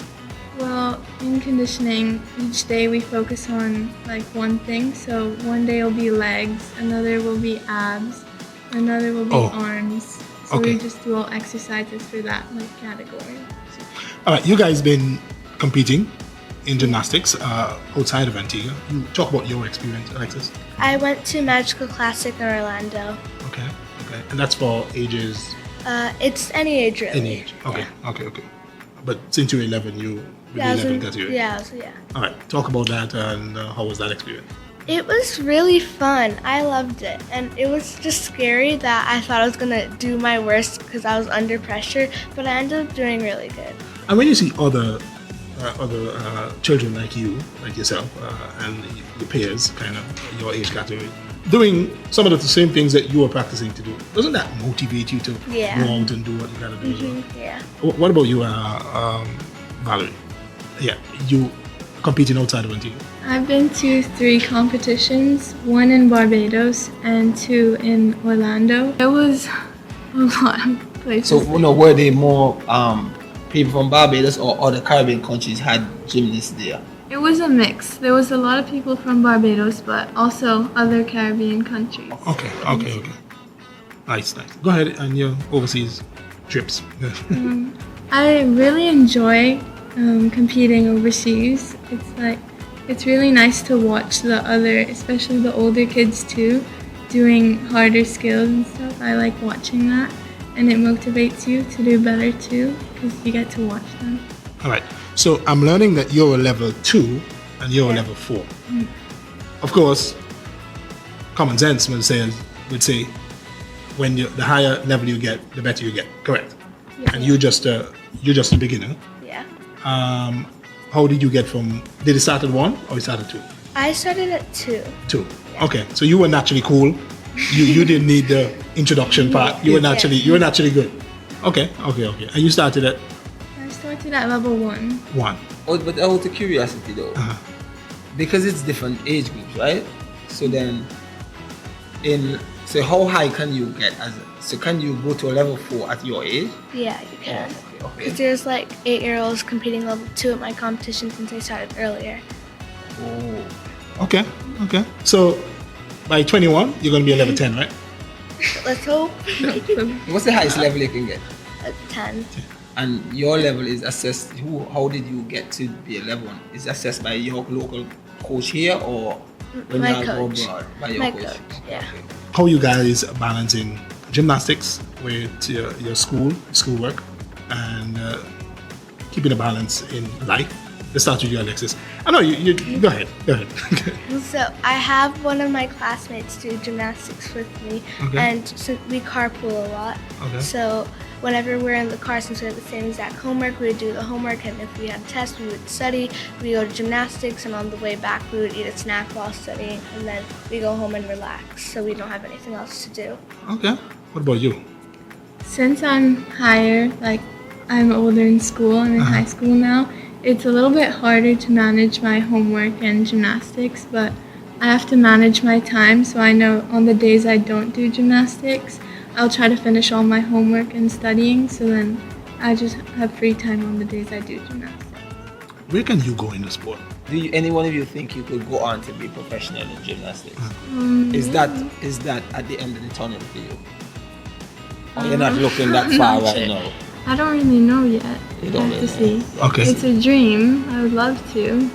Speaker 10: Well, in conditioning, each day we focus on like one thing. So one day will be legs, another will be abs, Another will be
Speaker 4: Oh.
Speaker 10: arms. So
Speaker 4: Okay.
Speaker 10: we just do all exercises for that like category.
Speaker 4: All right, you guys been competing in gymnastics outside of Antigua. You talk about your experience, Alexis.
Speaker 9: I went to Magical Classic in Orlando.
Speaker 4: Okay. And that's for ages,
Speaker 9: It's any age really.
Speaker 4: any age. Okay. But since you're 11, you were
Speaker 9: Yeah, I was
Speaker 4: 11
Speaker 9: in-
Speaker 4: category.
Speaker 9: yeah.
Speaker 4: All right, talk about that and how was that experience?
Speaker 9: It was really fun. I loved it. And it was just scary that I thought I was going to do my worst because I was under pressure, but I ended up doing really good.
Speaker 4: And when you see other children like you, like yourself, and your peers, kind of your age category, doing some of the same things that you were practicing to do, doesn't that motivate you to
Speaker 9: Yeah.
Speaker 4: go out and do what you gotta do? As well?
Speaker 9: Yeah.
Speaker 4: What about you, Valerie? Yeah, you competing outside of Antigua.
Speaker 10: I've been to 3 competitions, 1 in Barbados and 2 in Orlando. It was a lot of places.
Speaker 3: So, were they more people from Barbados or other Caribbean countries had gymnasts there?
Speaker 10: It was a mix. There was a lot of people from Barbados, but also other Caribbean countries.
Speaker 4: Okay. Nice. Go ahead on your overseas trips.
Speaker 10: I really enjoy competing overseas. It's really nice to watch the other, especially the older kids too, doing harder skills and stuff. I like watching that, and it motivates you to do better too, because you get to watch them.
Speaker 4: All right. So I'm learning that you're a level 2 and you're a level 4. Of course, common sense would say when the higher level you get, the better you get. Correct.
Speaker 10: Yeah.
Speaker 4: And you're just a beginner.
Speaker 9: Yeah.
Speaker 4: How did you get from? Did it start at 1 or it started at 2?
Speaker 9: I started at 2.
Speaker 4: 2. Okay. So you were naturally cool. You didn't need the introduction part. You were naturally good. Okay. And you started at
Speaker 10: I started at level 1.
Speaker 4: 1.
Speaker 3: Oh, but out of curiosity though, because it's different age groups, right? So then, so how high can you get so can you go to a level 4 at your age?
Speaker 9: Yeah, you can.
Speaker 3: Okay.
Speaker 9: Because there's like 8-year-olds competing level 2 at my competition since I started earlier.
Speaker 3: Oh.
Speaker 4: Okay. So by 21, you're gonna be a level 10, right?
Speaker 9: Let's hope.
Speaker 3: What's the highest level you can get?
Speaker 9: At 10.
Speaker 3: And your level is assessed. How did you get to be a level 1? Is it assessed by your local coach here or when
Speaker 9: My
Speaker 3: you go
Speaker 9: coach.
Speaker 3: abroad? By your
Speaker 9: My
Speaker 3: coach.
Speaker 9: coach, yeah.
Speaker 4: How you guys balancing gymnastics with your schoolwork and keeping a balance in life? Let's start with you, Alexis. I know you go ahead.
Speaker 9: So I have one of my classmates do gymnastics with me,
Speaker 4: Okay.
Speaker 9: and so we carpool a lot.
Speaker 4: Okay.
Speaker 9: So whenever we're in the car, since we have the same exact homework, we would do the homework, and if we had tests, we would study. We go to gymnastics, and on the way back, we would eat a snack while studying, and then we go home and relax, so we don't have anything else to do.
Speaker 4: Okay. What about you?
Speaker 10: Since I'm higher, like I'm older in school, I'm in high school now, it's a little bit harder to manage my homework and gymnastics, but I have to manage my time, so I know on the days I don't do gymnastics, I'll try to finish all my homework and studying, so then I just have free time on the days I do gymnastics.
Speaker 4: Where can you go in the sport?
Speaker 3: Do any one of you think you could go on to be professional in gymnastics? Is that at the end of the tunnel for you? Or you're not looking that far right now?
Speaker 10: I don't really know yet.
Speaker 3: You don't
Speaker 10: I have to
Speaker 3: really
Speaker 10: see.
Speaker 4: Okay.
Speaker 10: It's a dream. I would love to.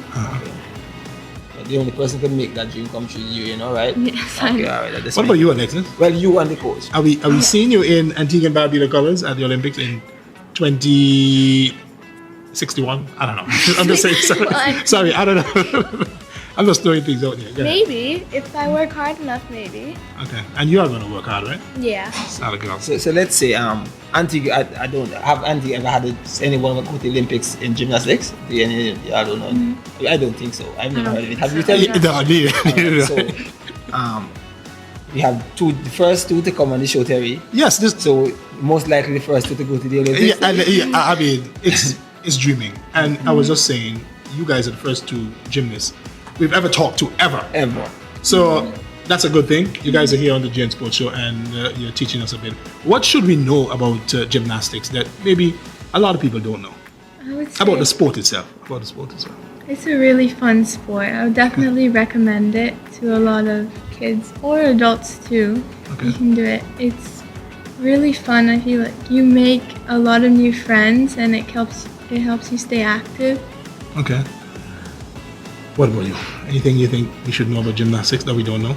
Speaker 3: But the only person who can make that dream come true is you know, right?
Speaker 10: Yes, I
Speaker 3: Okay,
Speaker 10: know.
Speaker 3: all right.
Speaker 4: What about you, Alexis?
Speaker 3: Well, you and the coach.
Speaker 4: Are we seeing you in Antigua and Barbuda colors at the Olympics in 2061? I don't know. I'm just saying. Sorry, I don't know. I'm just throwing things out there. Go ahead.
Speaker 9: Maybe, if I work hard enough, maybe.
Speaker 4: Okay, and you are going to work hard, right?
Speaker 9: Yeah.
Speaker 4: It's not a girl.
Speaker 3: So let's say Antigua. I don't have Antigua ever had anyone go to the Olympics in gymnastics? I don't know. I don't think so. I've never heard of it. Have you? So we have the first 2 to come on the show, Terry.
Speaker 4: Yes, this.
Speaker 3: So most likely the first 2 to go to the Olympics.
Speaker 4: I mean, it's dreaming, and I was just saying, you guys are the first 2 gymnasts we've ever talked to ever. So that's a good thing. You guys are here on the GN Sports Show, and you're teaching us a bit. What should we know about gymnastics that maybe a lot of people don't know?
Speaker 10: I would say
Speaker 4: About the sport itself.
Speaker 10: It's a really fun sport. I would definitely recommend it to a lot of kids or adults too.
Speaker 4: Okay.
Speaker 10: You can do it. It's really fun. I feel like you make a lot of new friends and it helps you stay active.
Speaker 4: Okay. What about you? Anything you think we should know about gymnastics that we don't know?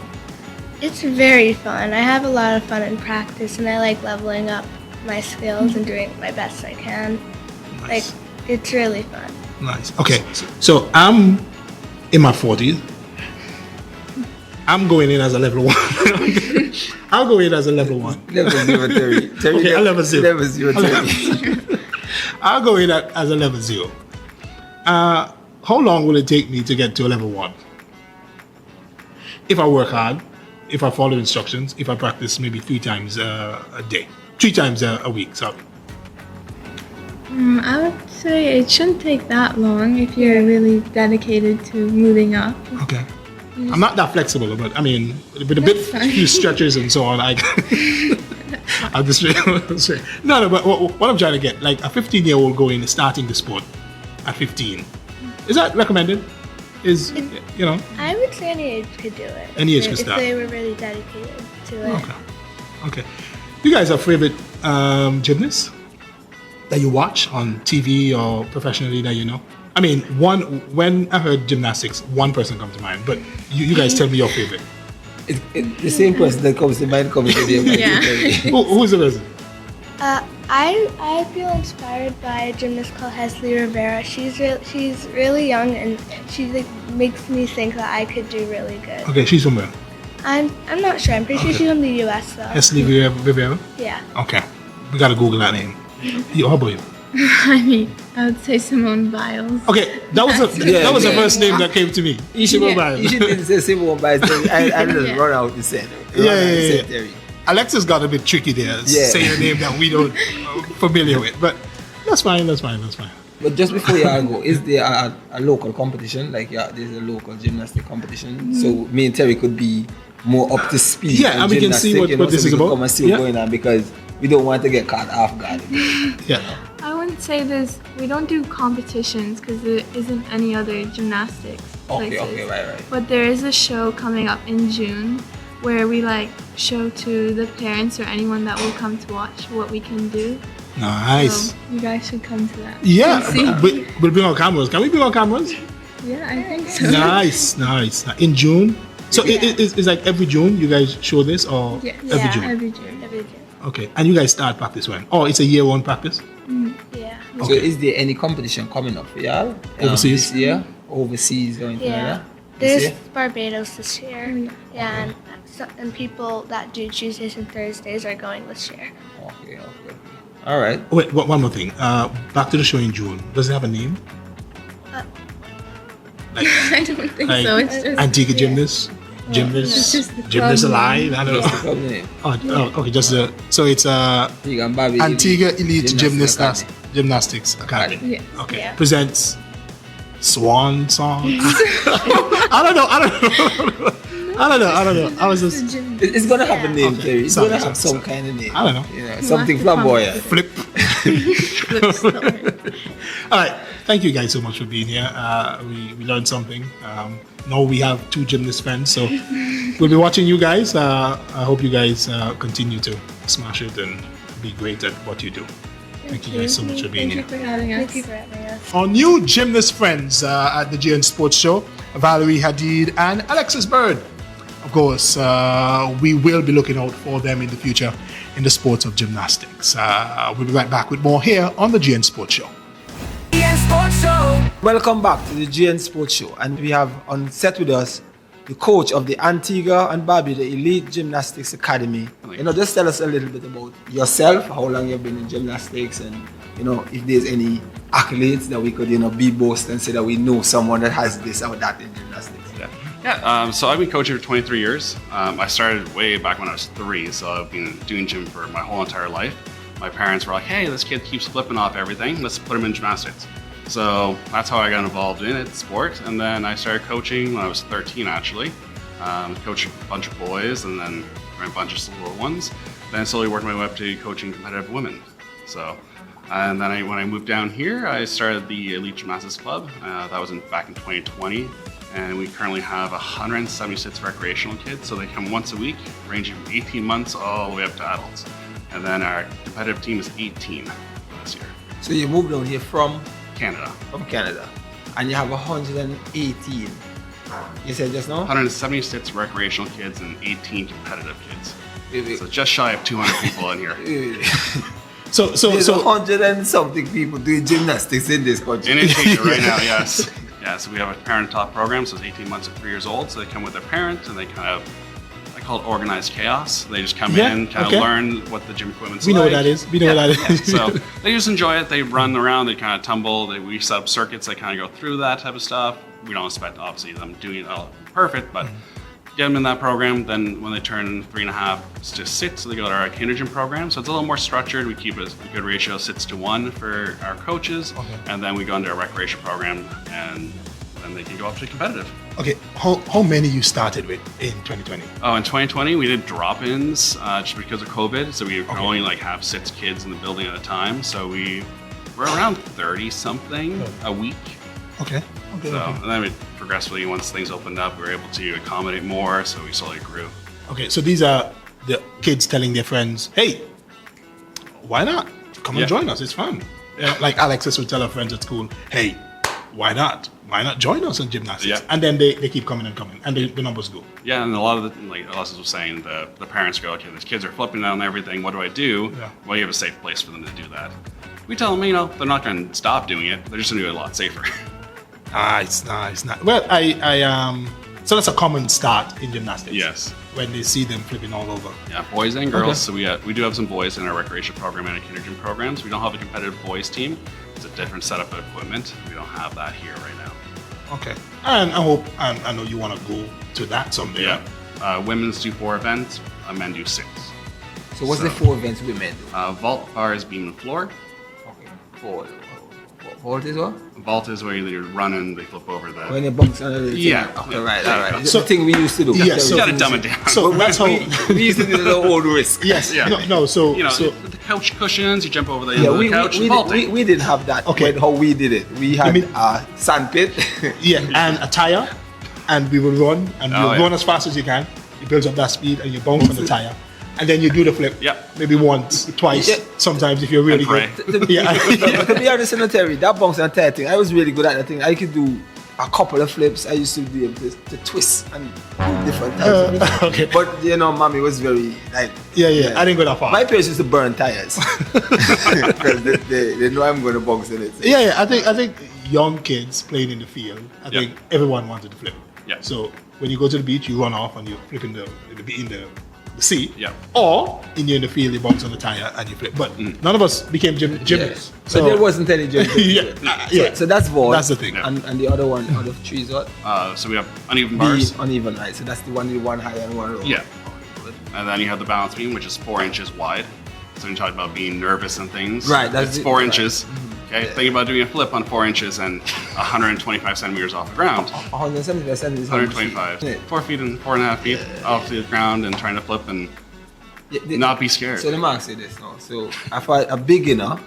Speaker 9: It's very fun. I have a lot of fun in practice, and I like leveling up my skills and doing my best I can.
Speaker 4: Nice.
Speaker 9: Like, it's really fun.
Speaker 4: Nice. Okay. So I'm in my 40s. I'm going in as a level 1. I'll go in as a level 1.
Speaker 3: Level 0, Terry. Terry,
Speaker 4: Okay, a level 0.
Speaker 3: Level 0, Terry.
Speaker 4: I'll go in as a level 0. How long will it take me to get to a level 1? If I work hard, if I follow instructions, if I practice maybe 3 times a day, 3 times a week, sorry.
Speaker 10: I would say it shouldn't take that long if you're really dedicated to moving up.
Speaker 4: Okay. I'm not that flexible, but I mean, with a bit few stretches and so on, I'll just say. No, but what I'm trying to get, like a 15-year-old going starting the sport at 15, is that recommended?
Speaker 9: I would say any age could do it.
Speaker 4: Any age could start.
Speaker 9: If they were really dedicated to it.
Speaker 4: Okay. You guys have favorite gymnasts that you watch on TV or professionally that you know? I mean, when I heard gymnastics, one person comes to mind, but you guys tell me your favorite.
Speaker 3: The same person that comes to mind comes to mind.
Speaker 10: Yeah.
Speaker 4: Who's the person?
Speaker 9: I feel inspired by a gymnast called Hesley Rivera. She's really young, and she makes me think that I could do really good.
Speaker 4: Okay, she's from where?
Speaker 9: I'm not sure. I'm pretty sure she's from the U.S. though.
Speaker 4: Hesley Rivera?
Speaker 9: Yeah.
Speaker 4: Okay, we gotta Google that name. How about you?
Speaker 10: I mean, I would say Simone Biles.
Speaker 4: Okay, that was the first name that came to me. Simone Biles.
Speaker 3: You shouldn't say Simone Biles. I just run out the set.
Speaker 4: Yeah. Alexis got a bit tricky there, saying a name that we don't familiar with, but that's fine.
Speaker 3: But just before you go, is there a local competition? Like, there's a local gymnastic competition, so me and Terry could be more up to speed.
Speaker 4: Yeah, and we can see what this is about.
Speaker 3: Come and see what's going on, because we don't want to get caught off guard.
Speaker 4: Yeah.
Speaker 10: I wouldn't say we don't do competitions because there isn't any other gymnastics places.
Speaker 3: Okay, right.
Speaker 10: But there is a show coming up in June where we show to the parents or anyone that will come to watch what we can do.
Speaker 4: Nice.
Speaker 10: So you guys should come to that.
Speaker 4: Yeah, we'll bring our cameras. Can we bring our cameras?
Speaker 10: Yeah, I think so.
Speaker 4: Nice. In June? So it's like every June you guys show this, or every June?
Speaker 10: Every June.
Speaker 4: Okay, and you guys start practice when? Oh, it's a year-one practice?
Speaker 9: Yeah.
Speaker 3: So is there any competition coming up for y'all?
Speaker 4: Overseas?
Speaker 3: This year? Overseas or anything like that?
Speaker 9: There's Barbados this year. Yeah, and people that do Tuesdays and Thursdays are going this year.
Speaker 3: Okay. All right.
Speaker 4: Wait, one more thing. Back to the show in June. Does it have a name?
Speaker 10: I don't think so. It's just
Speaker 4: Antigua Gymnast? Gymnast Alive? I don't know. Okay, so it's Antigua Elite Gymnastics Academy.
Speaker 10: Yeah.
Speaker 4: Okay.
Speaker 9: Yeah.
Speaker 4: Presents Swan Song. I don't know. I was just
Speaker 3: It's gonna have a name, Terry. It's
Speaker 4: Sorry,
Speaker 3: gonna have
Speaker 4: sorry.
Speaker 3: some kind of name.
Speaker 4: I don't know.
Speaker 3: Something flamboyant.
Speaker 4: Flip. All right. Thank you guys so much for being here. We learned something. Now we have 2 gymnast friends, so we'll be watching you guys. I hope you guys continue to smash it and be great at what you do. Thank you guys so much for being here.
Speaker 10: Thank you for having us.
Speaker 9: Thank you for having us.
Speaker 4: Our new gymnast friends at the GN Sports Show, Valerie Hadid and Alexis Bird. Of course, we will be looking out for them in the future in the sports of gymnastics. We'll be right back with more here on the GN Sports Show.
Speaker 2: GN Sports Show.
Speaker 3: Welcome back to the GN Sports Show, and we have on set with us the coach of the Antigua and Barbuda Elite Gymnastics Academy. Just tell us a little bit about yourself, how long you've been in gymnastics, and if there's any accolades that we could be boast and say that we know someone that has this or that in gymnastics.
Speaker 11: So I've been coaching for 23 years. I started way back when I was 3, so I've been doing gym for my whole entire life. My parents were like, hey, this kid keeps flipping off everything, let's put him in gymnastics. So that's how I got involved in it, sport. And then I started coaching when I was 13, actually. Coached a bunch of boys and then a bunch of little ones. Then slowly worked my way up to coaching competitive women. So And then when I moved down here, I started the Elite Gymnastics Club. That was back in 2020. And we currently have 176 recreational kids. So they come once a week, ranging from 18 months all the way up to adults. And then our competitive team is 18 this year.
Speaker 3: So you moved down here from
Speaker 11: Canada.
Speaker 3: And you have 118. You said just now?
Speaker 11: 176 recreational kids and 18 competitive kids. So just shy of 200 people in here.
Speaker 3: There's 100 and something people doing gymnastics in this country.
Speaker 11: In Antigua right now, yes. Yeah, so we have a parent-taught program, so it's 18 months to 3 years old. So they come with their parent and they kind of, I call it organized chaos. They just come in, kind of learn what the gym equipment's
Speaker 4: We know
Speaker 11: like.
Speaker 4: what that is. We know what that is.
Speaker 11: So they just enjoy it. They run around, they kind of tumble. We set up circuits that kind of go through that type of stuff. We don't expect, obviously, them doing it all perfect, but get them in that program. Then when they turn 3.5 to 6, they go to our kinder gym program. So it's a little more structured. We keep a good ratio, 6-to-1 for our coaches. And then we go into our recreation program, and then they can go up to competitive.
Speaker 4: Okay, how many you started with in 2020?
Speaker 11: Oh, in 2020, we did drop-ins just because of COVID. So we could only have 6 kids in the building at a time. So we're around 30-something a week.
Speaker 4: Okay.
Speaker 11: And then progressively, once things opened up, we were able to accommodate more, so we slowly grew.
Speaker 4: Okay, so these are the kids telling their friends, hey, why not? Come and join us, it's fun. Like Alexis would tell her friends at school, hey, why not? Why not join us in gymnastics?
Speaker 11: Yeah.
Speaker 4: And then they keep coming, and the numbers go.
Speaker 11: Yeah, and a lot of like Alexis was saying, the parents go, okay, these kids are flipping down everything, what do I do?
Speaker 4: Yeah.
Speaker 11: Well, you have a safe place for them to do that. We tell them, they're not going to stop doing it, they're just going to do it a lot safer.
Speaker 4: It's not. Well, so that's a common start in gymnastics.
Speaker 11: Yes.
Speaker 4: When they see them flipping all over.
Speaker 11: Yeah, boys and girls. So we do have some boys in our recreation program and our kinder gym programs. We don't have a competitive boys team. It's a different setup of equipment. We don't have that here right now.
Speaker 4: Okay. And I know you want to go to that someday.
Speaker 11: Yeah. Women's do 4 events, men do 6.
Speaker 3: So what's the 4 events women do?
Speaker 11: Vault, bars, beam, and floor.
Speaker 3: Okay. 4. Vault is what?
Speaker 11: Vault is where you run and they flip over the...
Speaker 3: When you bounce under the thing.
Speaker 11: Yeah.
Speaker 3: Okay, right, all right.
Speaker 4: So-
Speaker 3: the thing we used to do.
Speaker 4: Yeah,
Speaker 11: You gotta dumb it down.
Speaker 4: So that's how...
Speaker 3: we used to do the old risk.
Speaker 4: Yes.
Speaker 11: Yeah.
Speaker 4: No, so
Speaker 11: the couch cushions, you jump over the end
Speaker 3: Yeah,
Speaker 11: of the couch, vaulting.
Speaker 3: we didn't have that.
Speaker 4: Okay.
Speaker 3: How we did it. We had a sand pit.
Speaker 4: yeah, and a tire, and we will run, and you
Speaker 11: yeah.
Speaker 4: run as fast as you can. You build up that speed, and you bounce on the tire, and then you do the flip.
Speaker 11: Yeah.
Speaker 4: Maybe once, twice,
Speaker 3: Yeah.
Speaker 4: sometimes if you're really
Speaker 11: pray.
Speaker 4: good. Yeah.
Speaker 3: To be honest, in the Terry, that bounce and tire thing, I was really good at that thing. I could do a couple of flips. I used to be able to twist and do different types of it.
Speaker 4: Okay.
Speaker 3: But mommy was very like.
Speaker 4: Yeah. I didn't go that far.
Speaker 3: My parents used to burn tires because they know I'm going to bounce in it. So.
Speaker 4: Yeah. I think young kids playing in the field. I think everyone wanted to flip.
Speaker 11: Yeah.
Speaker 4: So when you go to the beach, you run off and you flip in the sea.
Speaker 11: Yeah.
Speaker 4: Or in the field, you bounce on the tire and you flip. But none of us became gymnasts.
Speaker 3: So there wasn't any gym. So that's vault.
Speaker 4: That's the thing.
Speaker 11: Yeah.
Speaker 3: And the other one out of 3 is what?
Speaker 11: So we have uneven bars.
Speaker 3: Uneven, right? So that's the one high and one low.
Speaker 11: Yeah.
Speaker 3: Okay, good.
Speaker 11: And then you have the balance beam, which is 4 inches wide. So when you talk about being nervous and things,
Speaker 3: Right, that's
Speaker 11: it's
Speaker 3: it,
Speaker 11: 4
Speaker 3: right.
Speaker 11: inches. Okay, think about doing a flip on 4 inches and 125 centimeters off the ground.
Speaker 3: 175 is
Speaker 11: 125. 4 feet and 4.5 feet off the ground and trying to flip and not be scared.
Speaker 3: So let me ask you this now. So if a beginner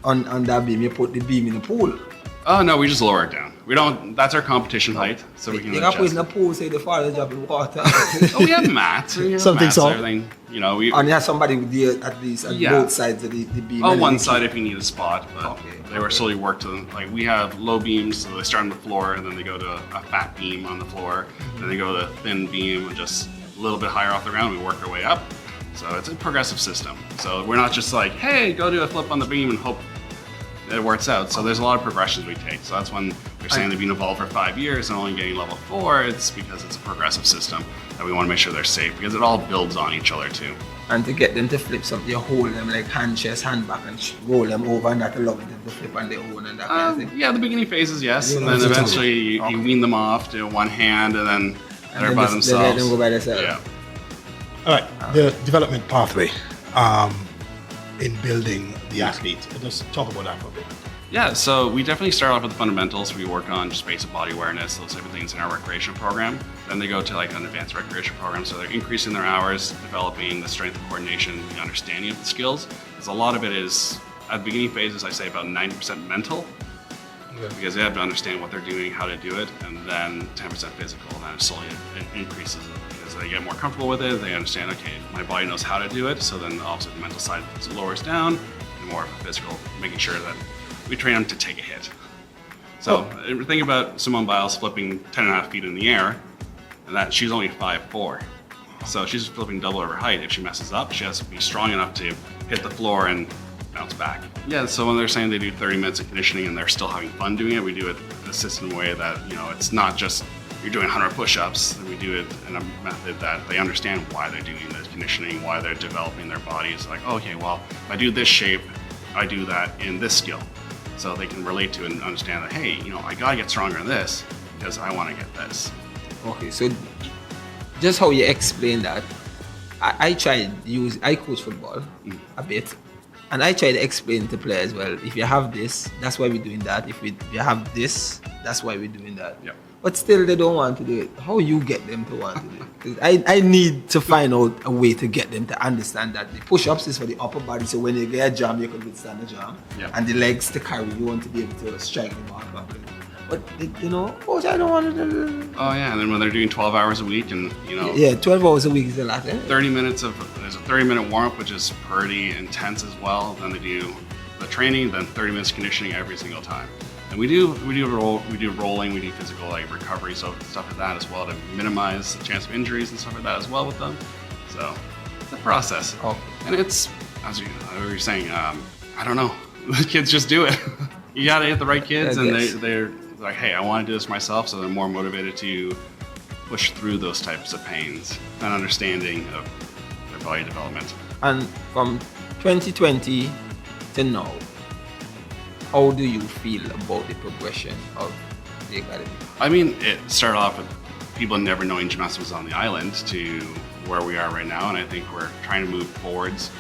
Speaker 3: on that beam, you put the beam in the pool.
Speaker 11: Oh no, we just lower it down. We don't. That's our competition height, so we can
Speaker 3: You can put it
Speaker 11: adjust.
Speaker 3: in the pool, say the father drop in water.
Speaker 11: Oh, we have mats. We have
Speaker 4: Something
Speaker 11: mats,
Speaker 4: so.
Speaker 11: everything. We.
Speaker 3: And you have somebody with the at least on
Speaker 11: Yeah.
Speaker 3: both sides of the beam.
Speaker 11: On
Speaker 3: and
Speaker 11: one
Speaker 3: the
Speaker 11: side if you need a spot, but
Speaker 3: Okay.
Speaker 11: they were slowly worked to them. Like we have low beams, so they start on the floor, and then they go to a fat beam on the floor, then they go to a thin beam, and just a little bit higher off the ground. We work our way up. So it's a progressive system. So we're not just like, hey, go do a flip on the beam and hope it works out. So there's a lot of progressions we take. So that's when we're saying they've been involved for 5 years and only getting level 4. It's because it's a progressive system that we want to make sure they're safe because it all builds on each other too.
Speaker 3: And to get them to flip something, you hold them like hand, chest, hand back, and roll them over, and that allows them to flip on their own and that kind of thing.
Speaker 11: Yeah, the beginning phases, yes, and
Speaker 3: Yeah,
Speaker 11: then
Speaker 3: that's
Speaker 11: eventually you
Speaker 3: okay.
Speaker 11: wean them off to one hand, and then
Speaker 3: And
Speaker 11: they're
Speaker 3: then
Speaker 11: by
Speaker 3: they let
Speaker 11: themselves.
Speaker 3: them go by themselves.
Speaker 11: Yeah.
Speaker 4: All right, the development pathway in building the athlete. Let's talk about that for a bit.
Speaker 11: Yeah, so we definitely start off with the fundamentals. We work on just basic body awareness, those type of things in our recreation program. Then they go to like an advanced recreation program, so they're increasing their hours, developing the strength and coordination, the understanding of the skills. Because a lot of it is at the beginning phases, I say about 90% mental, because they have to understand what they're doing, how to do it, and then 10% physical, and then it slowly increases because they get more comfortable with it. They understand, okay, my body knows how to do it, so then also the mental side lowers down, and more of a physical, making sure that we train them to take a hit. So think about Simone Biles flipping 10.5 feet in the air, and that she's only 5'4". So she's flipping double her height. If she messes up, she has to be strong enough to hit the floor and bounce back. Yeah, so when they're saying they do 30 minutes of conditioning and they're still having fun doing it, we do it in a system way that, it's not just you're doing 100 push-ups. We do it in a method that they understand why they're doing the conditioning, why they're developing their bodies. Like, okay, well, if I do this shape, I do that in this skill. So they can relate to it and understand that, hey, I gotta get stronger in this because I want to get this.
Speaker 3: Okay, so just how you explain that, I coach football a bit, and I try to explain to players, well, if you have this, that's why we're doing that. If you have this, that's why we're doing that.
Speaker 11: Yep.
Speaker 3: But still, they don't want to do it. How you get them to want to do it? 'Cause I need to find out a way to get them to understand that the push-ups is for the upper body, so when you get a jam, you can withstand the jam.
Speaker 11: Yep.
Speaker 3: And the legs to carry, you want to be able to strike the ball properly. But, coach, I don't want to do.
Speaker 11: Oh yeah, and then when they're doing 12 hours a week and,
Speaker 3: Yeah, 12 hours a week is a lot, eh?
Speaker 11: 30 minutes there's a 30-minute warm-up, which is pretty intense as well. Then they do the training, then 30 minutes conditioning every single time. And we do rolling, we do physical like recovery, so stuff like that as well to minimize the chance of injuries and stuff like that as well with them. So it's a process.
Speaker 3: Oh.
Speaker 11: And it's, as you were saying, I don't know, the kids just do it. You gotta hit the right kids, and they're like, hey, I want to do this myself, so they're more motivated to push through those types of pains and understanding of their body development.
Speaker 3: And from 2020 to now, how do you feel about the progression of the academy?
Speaker 11: I mean, it started off with people never knowing gymnastics was on the island to where we are right now, and I think we're trying to move forwards.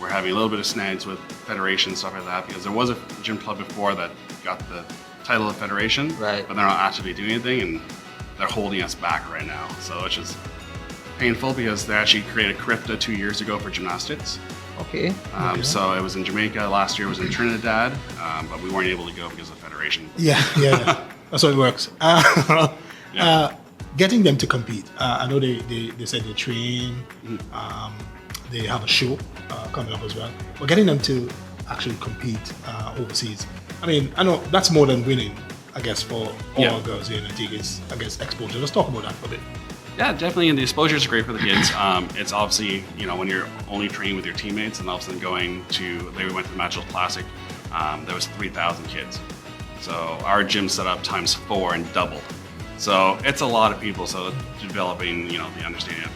Speaker 11: We're having a little bit of snags with federation, stuff like that, because there was a gym club before that got the title of federation,
Speaker 3: right,
Speaker 11: but they're not actively doing anything, and they're holding us back right now. So it's just painful because they actually created CRIFTA 2 years ago for gymnastics.
Speaker 3: Okay.
Speaker 11: So it was in Jamaica. Last year it was in Trinidad, but we weren't able to go because of federation.
Speaker 4: Yeah. That's how it works. Getting them to compete. I know they said they train. They have a show coming up as well. But getting them to actually compete overseas. I mean, I know that's more than winning, I guess, for all girls here in Antigua. I guess exposure. Let's talk about that for a bit.
Speaker 11: Yeah, definitely, and the exposure is great for the kids. It's obviously, when you're only training with your teammates, and all of a sudden we went to the Magical Classic, there was 3,000 kids. So our gym set up times 4 and double. So it's a lot of people. So developing, the understanding of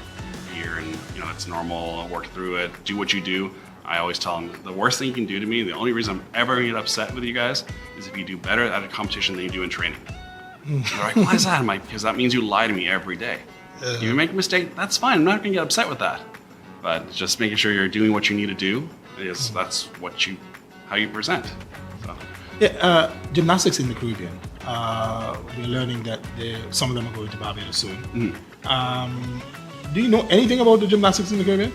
Speaker 11: fear and, it's normal, work through it, do what you do. I always tell them, the worst thing you can do to me, the only reason I'm ever going to get upset with you guys is if you do better at a competition than you do in training. They're like, why is that? I'm like, because that means you lie to me every day. If you make a mistake, that's fine. I'm not going to get upset with that. But just making sure you're doing what you need to do, that's how you present. So.
Speaker 4: Yeah, gymnastics in the Caribbean. We're learning that some of them are going to Barbados soon. Do you know anything about the gymnastics in the Caribbean?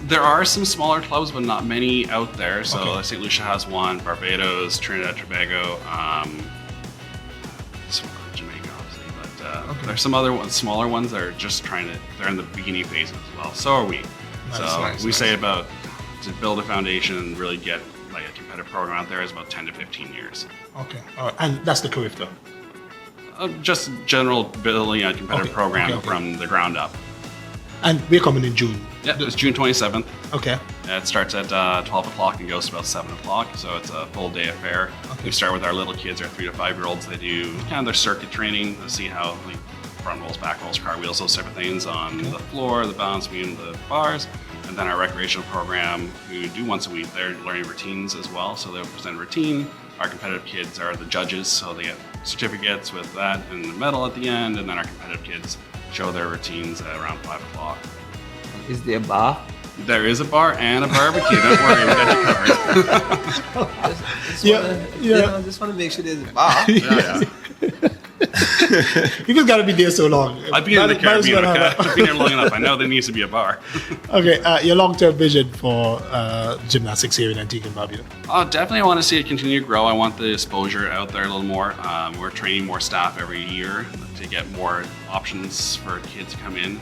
Speaker 11: There are some smaller clubs, but not many out there. So St. Lucia has one, Barbados, Trinidad, Tobago, Jamaica, obviously. But there's some other ones, smaller ones that are just they're in the beginning phases as well. So are we. We say about to build a foundation and really get like a competitive program out there is about 10 to 15 years.
Speaker 4: Okay, all right. And that's the CRIFTA?
Speaker 11: Just general building a competitive program from the ground up.
Speaker 4: And we're coming in June.
Speaker 11: Yeah, it's June 27th.
Speaker 4: Okay.
Speaker 11: It starts at 12 o'clock and goes to about 7 o'clock, so it's a full day affair. Okay. We start with our little kids, our 3 to 5 year olds. They do kind of their circuit training to see how front rolls, back rolls, cartwheels, those type of things on the floor, the balance beam, the bars. And then our recreational program, who do once a week, they're learning routines as well. So they'll present a routine. Our competitive kids are the judges, so they get certificates with that and the medal at the end. And then our competitive kids show their routines at around 5 o'clock.
Speaker 3: Is there a bar?
Speaker 11: There is a bar and a barbecue. Don't worry, we got you covered.
Speaker 3: Just want to make sure there's a bar.
Speaker 11: Yeah.
Speaker 4: You just got to be there so long.
Speaker 11: I've been in the
Speaker 4: Might as
Speaker 11: Caribbean.
Speaker 4: well have
Speaker 11: Okay? I've been here long enough. I know there needs to be a bar.
Speaker 4: Okay, your long-term vision for gymnastics here in Antigua and Barbuda?
Speaker 11: Definitely, I want to see it continue to grow. I want the exposure out there a little more. We're training more staff every year to get more options for kids to come in.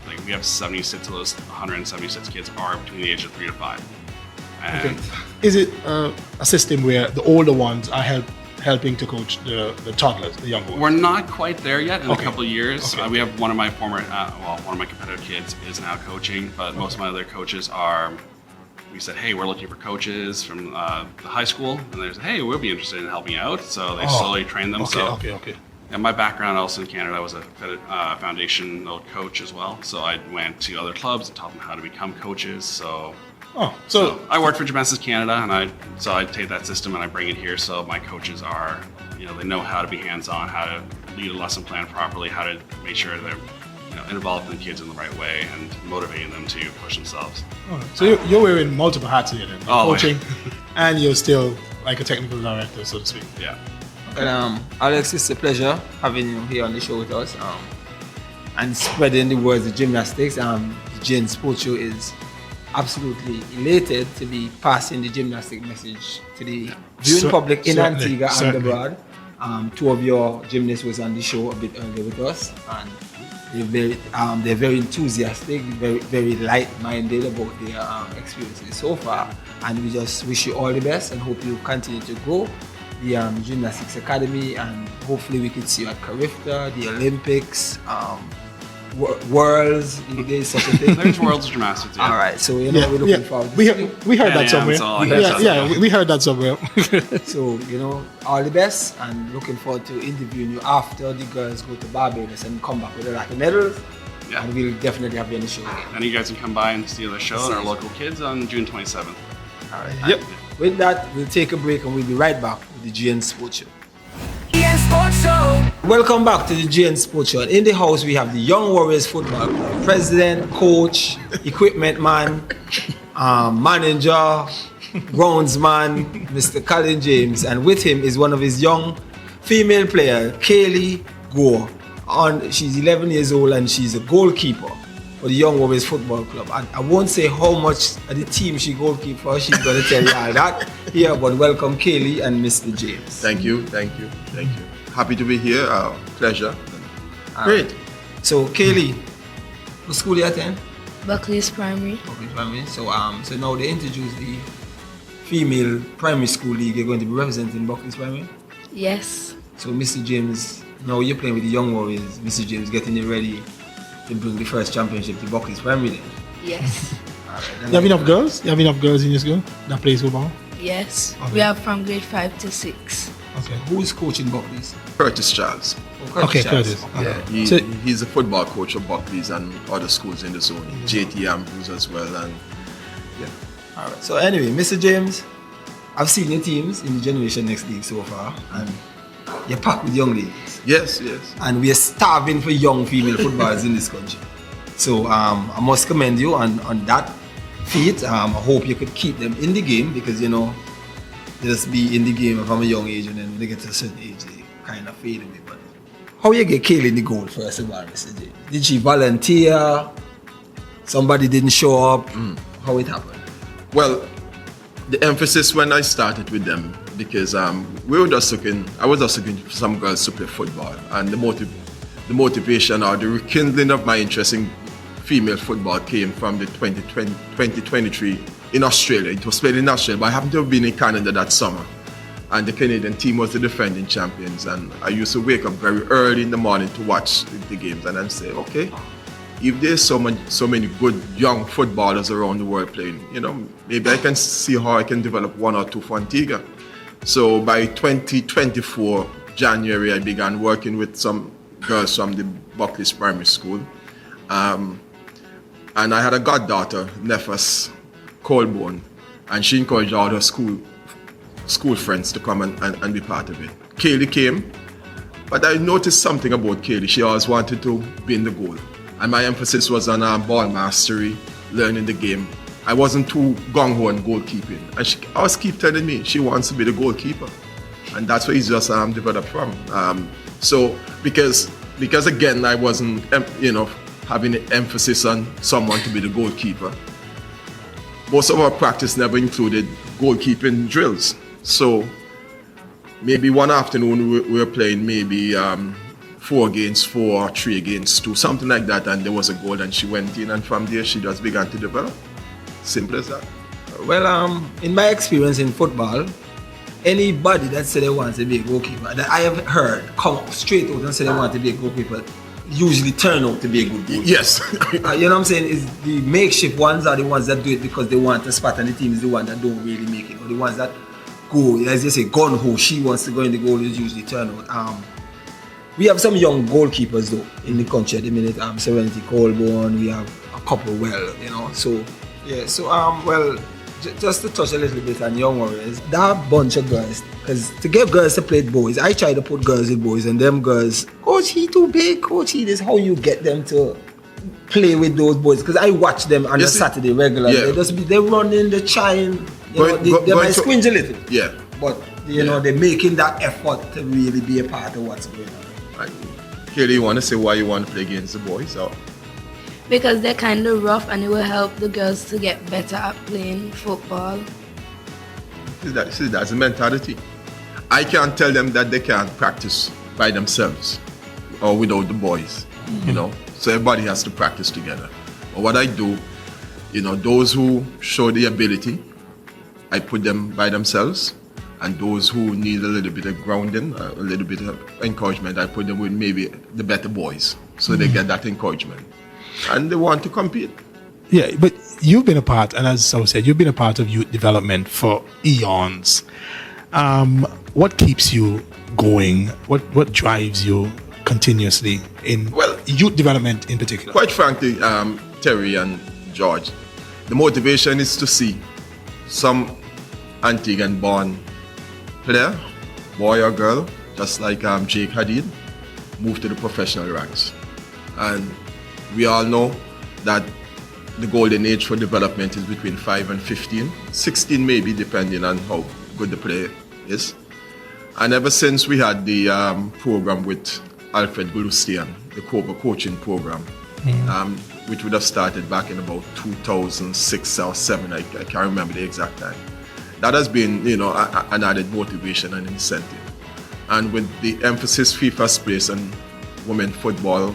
Speaker 11: Like we have 76 of those 176 kids are between the age of 3 to 5. And
Speaker 4: Okay. Is it a system where the older ones are helping to coach the toddlers, the young ones?
Speaker 11: we're not quite there yet. In
Speaker 4: Okay.
Speaker 11: a couple of years,
Speaker 4: Okay.
Speaker 11: we have one of my former, one of my competitive kids is now coaching, but most of my other coaches are. We said, hey, we're looking for coaches from the high school, and they said, hey, we'll be interested in helping out. So they slowly train them.
Speaker 4: Okay.
Speaker 11: And my background also in Canada, I was a foundational coach as well. So I went to other clubs and taught them how to become coaches. So I worked for Gymnastics Canada, and I take that system and I bring it here. So my coaches are, they know how to be hands-on, how to lead a lesson plan properly, how to make sure they're involving the kids in the right way and motivating them to push themselves.
Speaker 4: All right. So you're wearing multiple hats here then.
Speaker 11: Oh,
Speaker 4: coaching, and you're still like a technical director, so to speak.
Speaker 11: Yeah.
Speaker 3: And Alex, it's a pleasure having you here on the show with us and spreading the words of gymnastics. The GN Sports Show is absolutely elated to be passing the gymnastic message to the viewing public in Antigua and abroad. Two of your gymnasts was on the show a bit earlier with us, and they're very enthusiastic, very light-minded about their experiences so far. And we just wish you all the best and hope you continue to grow the Gymnastics Academy, and hopefully we could see you at Carifta, the Olympics, Worlds. There's such a thing.
Speaker 11: There's Worlds of Gymnastics. Yeah.
Speaker 3: All right, so we're looking forward to
Speaker 4: we heard that somewhere. We heard that somewhere.
Speaker 3: So, all the best, and looking forward to interviewing you after the girls go to Barbados and come back with a lot of medals.
Speaker 11: Yeah.
Speaker 3: And we'll definitely have you on the show again.
Speaker 11: And you guys can come by and see the show and our local kids on June 27th.
Speaker 3: All right. Yep. With that, we'll take a break and we'll be right back with the GN Sports Show.
Speaker 2: GN Sports Show.
Speaker 3: Welcome back to the GN Sports Show. In the house, we have the Young Warriors Football Club president, coach, equipment man, manager, groundsman, Mr. Colin James, and with him is one of his young female players, Kaylee Gore. She's 11 years old and she's a goalkeeper for the Young Warriors Football Club. I won't say how much of the team she goalkeeper for. She's going to tell you all that here, but welcome Kaylee and Mr. James.
Speaker 12: Thank you. Happy to be here. Pleasure.
Speaker 3: Great. So Kaylee, what school you attend?
Speaker 6: Buckley's Primary.
Speaker 3: Buckley's Primary. So now they introduce the female primary school league. You're going to be representing Buckley's Primary?
Speaker 6: Yes.
Speaker 3: So Mr. James, now you're playing with the Young Warriors. Mr. James getting you ready to bring the first championship to Buckley's Primary then?
Speaker 6: Yes.
Speaker 3: Right,
Speaker 4: You have enough girls? You have enough girls in your school that plays football?
Speaker 6: Yes.
Speaker 4: Okay.
Speaker 6: We have from grade 5 to 6.
Speaker 4: Okay.
Speaker 3: Who's coaching Buckley's?
Speaker 12: Curtis Charles.
Speaker 4: Okay,
Speaker 3: Charles.
Speaker 4: Curtis.
Speaker 12: Yeah, he's a football coach of Buckley's and other schools in the zone. JT Ambrose as well. And
Speaker 3: All right. So anyway, Mr. James, I've seen your teams in the Generation Next League so far, and you're packed with young ladies.
Speaker 12: Yes.
Speaker 3: And we are starving for young female footballers in this country. So I must commend you on that feat. I hope you could keep them in the game because, they just be in the game from a young age, and then when they get to a certain age, they kind of fade away. But how you get Kaylee in the goal first of all, Mr. James? Did she volunteer? Somebody didn't show up? How it happened?
Speaker 12: well, the emphasis when I started with them, because I was just looking for some girls to play football, and the motivation or the rekindling of my interest in female football came from the 2023 in Australia. It was played in Australia, but I happened to have been in Canada that summer. And the Canadian team was the defending champions. And I used to wake up very early in the morning to watch the games and then say, okay, if there's so many good young footballers around the world playing, maybe I can see how I can develop one or two for Antigua. So by 2024, January, I began working with some girls from the Buckley's Primary School. And I had a goddaughter, Nefas Colborne, and she encouraged all her school friends to come and be part of it. Kaylee came, but I noticed something about Kaylee. She always wanted to be in the goal. And my emphasis was on ball mastery, learning the game. I wasn't too gung-ho on goalkeeping. And she always keep telling me she wants to be the goalkeeper. And that's where he's just developed from. So because again, I wasn't, having an emphasis on someone to be the goalkeeper. Most of our practice never included goalkeeping drills. So maybe one afternoon we were playing maybe 4 against 4, 3 against 2, something like that, and there was a goal and she went in, and from there she just began to develop. Simple as that.
Speaker 3: Well, in my experience in football, anybody that said they want to be a goalkeeper that I have heard come straight out and say they want to be a goalkeeper usually turn out to be a good goalkeeper.
Speaker 12: Yes.
Speaker 3: You know what I'm saying? Is the makeshift ones are the ones that do it because they want a spot, and the team is the one that don't really make it, or the ones that go, as you say, gun ho, she wants to go in the goal is usually turn out. We have some young goalkeepers though in the country at the minute. Serenity Colborne, we have a couple so yeah. So well, just to touch a little bit on Young Warriors, that bunch of girls, because to get girls to play with boys, I try to put girls with boys, and them girls, coach he too big, coach he this, how you get them to play with those boys? Because I watch them on a Saturday regularly.
Speaker 12: Yeah.
Speaker 3: They're running, they're trying, they might squinge a little.
Speaker 12: Yeah.
Speaker 3: But they're making that effort to really be a part of what's going on.
Speaker 12: Right. Kelly, you want to say why you want to play against the boys? Or?
Speaker 6: Because they're kind of rough and it will help the girls to get better at playing football.
Speaker 12: See, that's the mentality. I can't tell them that they can't practice by themselves or without the boys, So everybody has to practice together. But what I do, those who show the ability, I put them by themselves. And those who need a little bit of grounding, a little bit of encouragement, I put them with maybe the better boys. So they get that encouragement. And they want to compete.
Speaker 4: Yeah, but you've been a part, and as I said, you've been a part of youth development for eons. What keeps you going? What drives you continuously in youth development in particular?
Speaker 12: Quite frankly, Terry and George, the motivation is to see some Antiguan-born player, boy or girl, just like Jake Hadid, move to the professional ranks. And we all know that the golden age for development is between 5 and 15, 16 maybe, depending on how good the player is. And ever since we had the program with Alfred Gulustian, the coaching program, which would have started back in about 2006 or 7, I can't remember the exact time. That has been, an added motivation and incentive. And with the emphasis FIFA's placed on women football,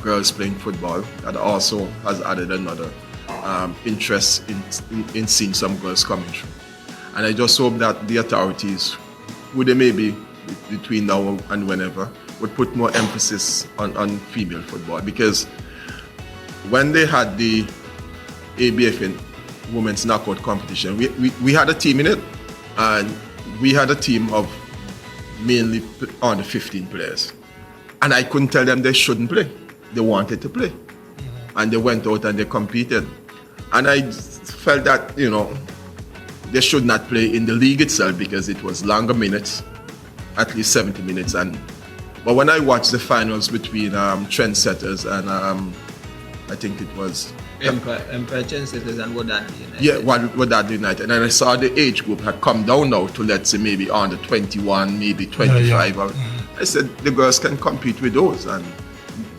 Speaker 12: girls playing football, that also has added another interest in seeing some girls coming through. And I just hope that the authorities, who they may be between now and whenever, would put more emphasis on female football. Because when they had the ABF in women's knockout competition, we had a team in it, and we had a team of mainly under 15 players. And I couldn't tell them they shouldn't play. They wanted to play. And they went out and they competed. And I felt that, they should not play in the league itself because it was longer minutes, at least 70 minutes. But when I watched the finals between Trendsetters and I think it was
Speaker 3: Empire Trendsetters and Wadadli United.
Speaker 12: Yeah, Wadadli United. And I saw the age group had come down now to, let's say, maybe under 21, maybe 25. I said the girls can compete with those, and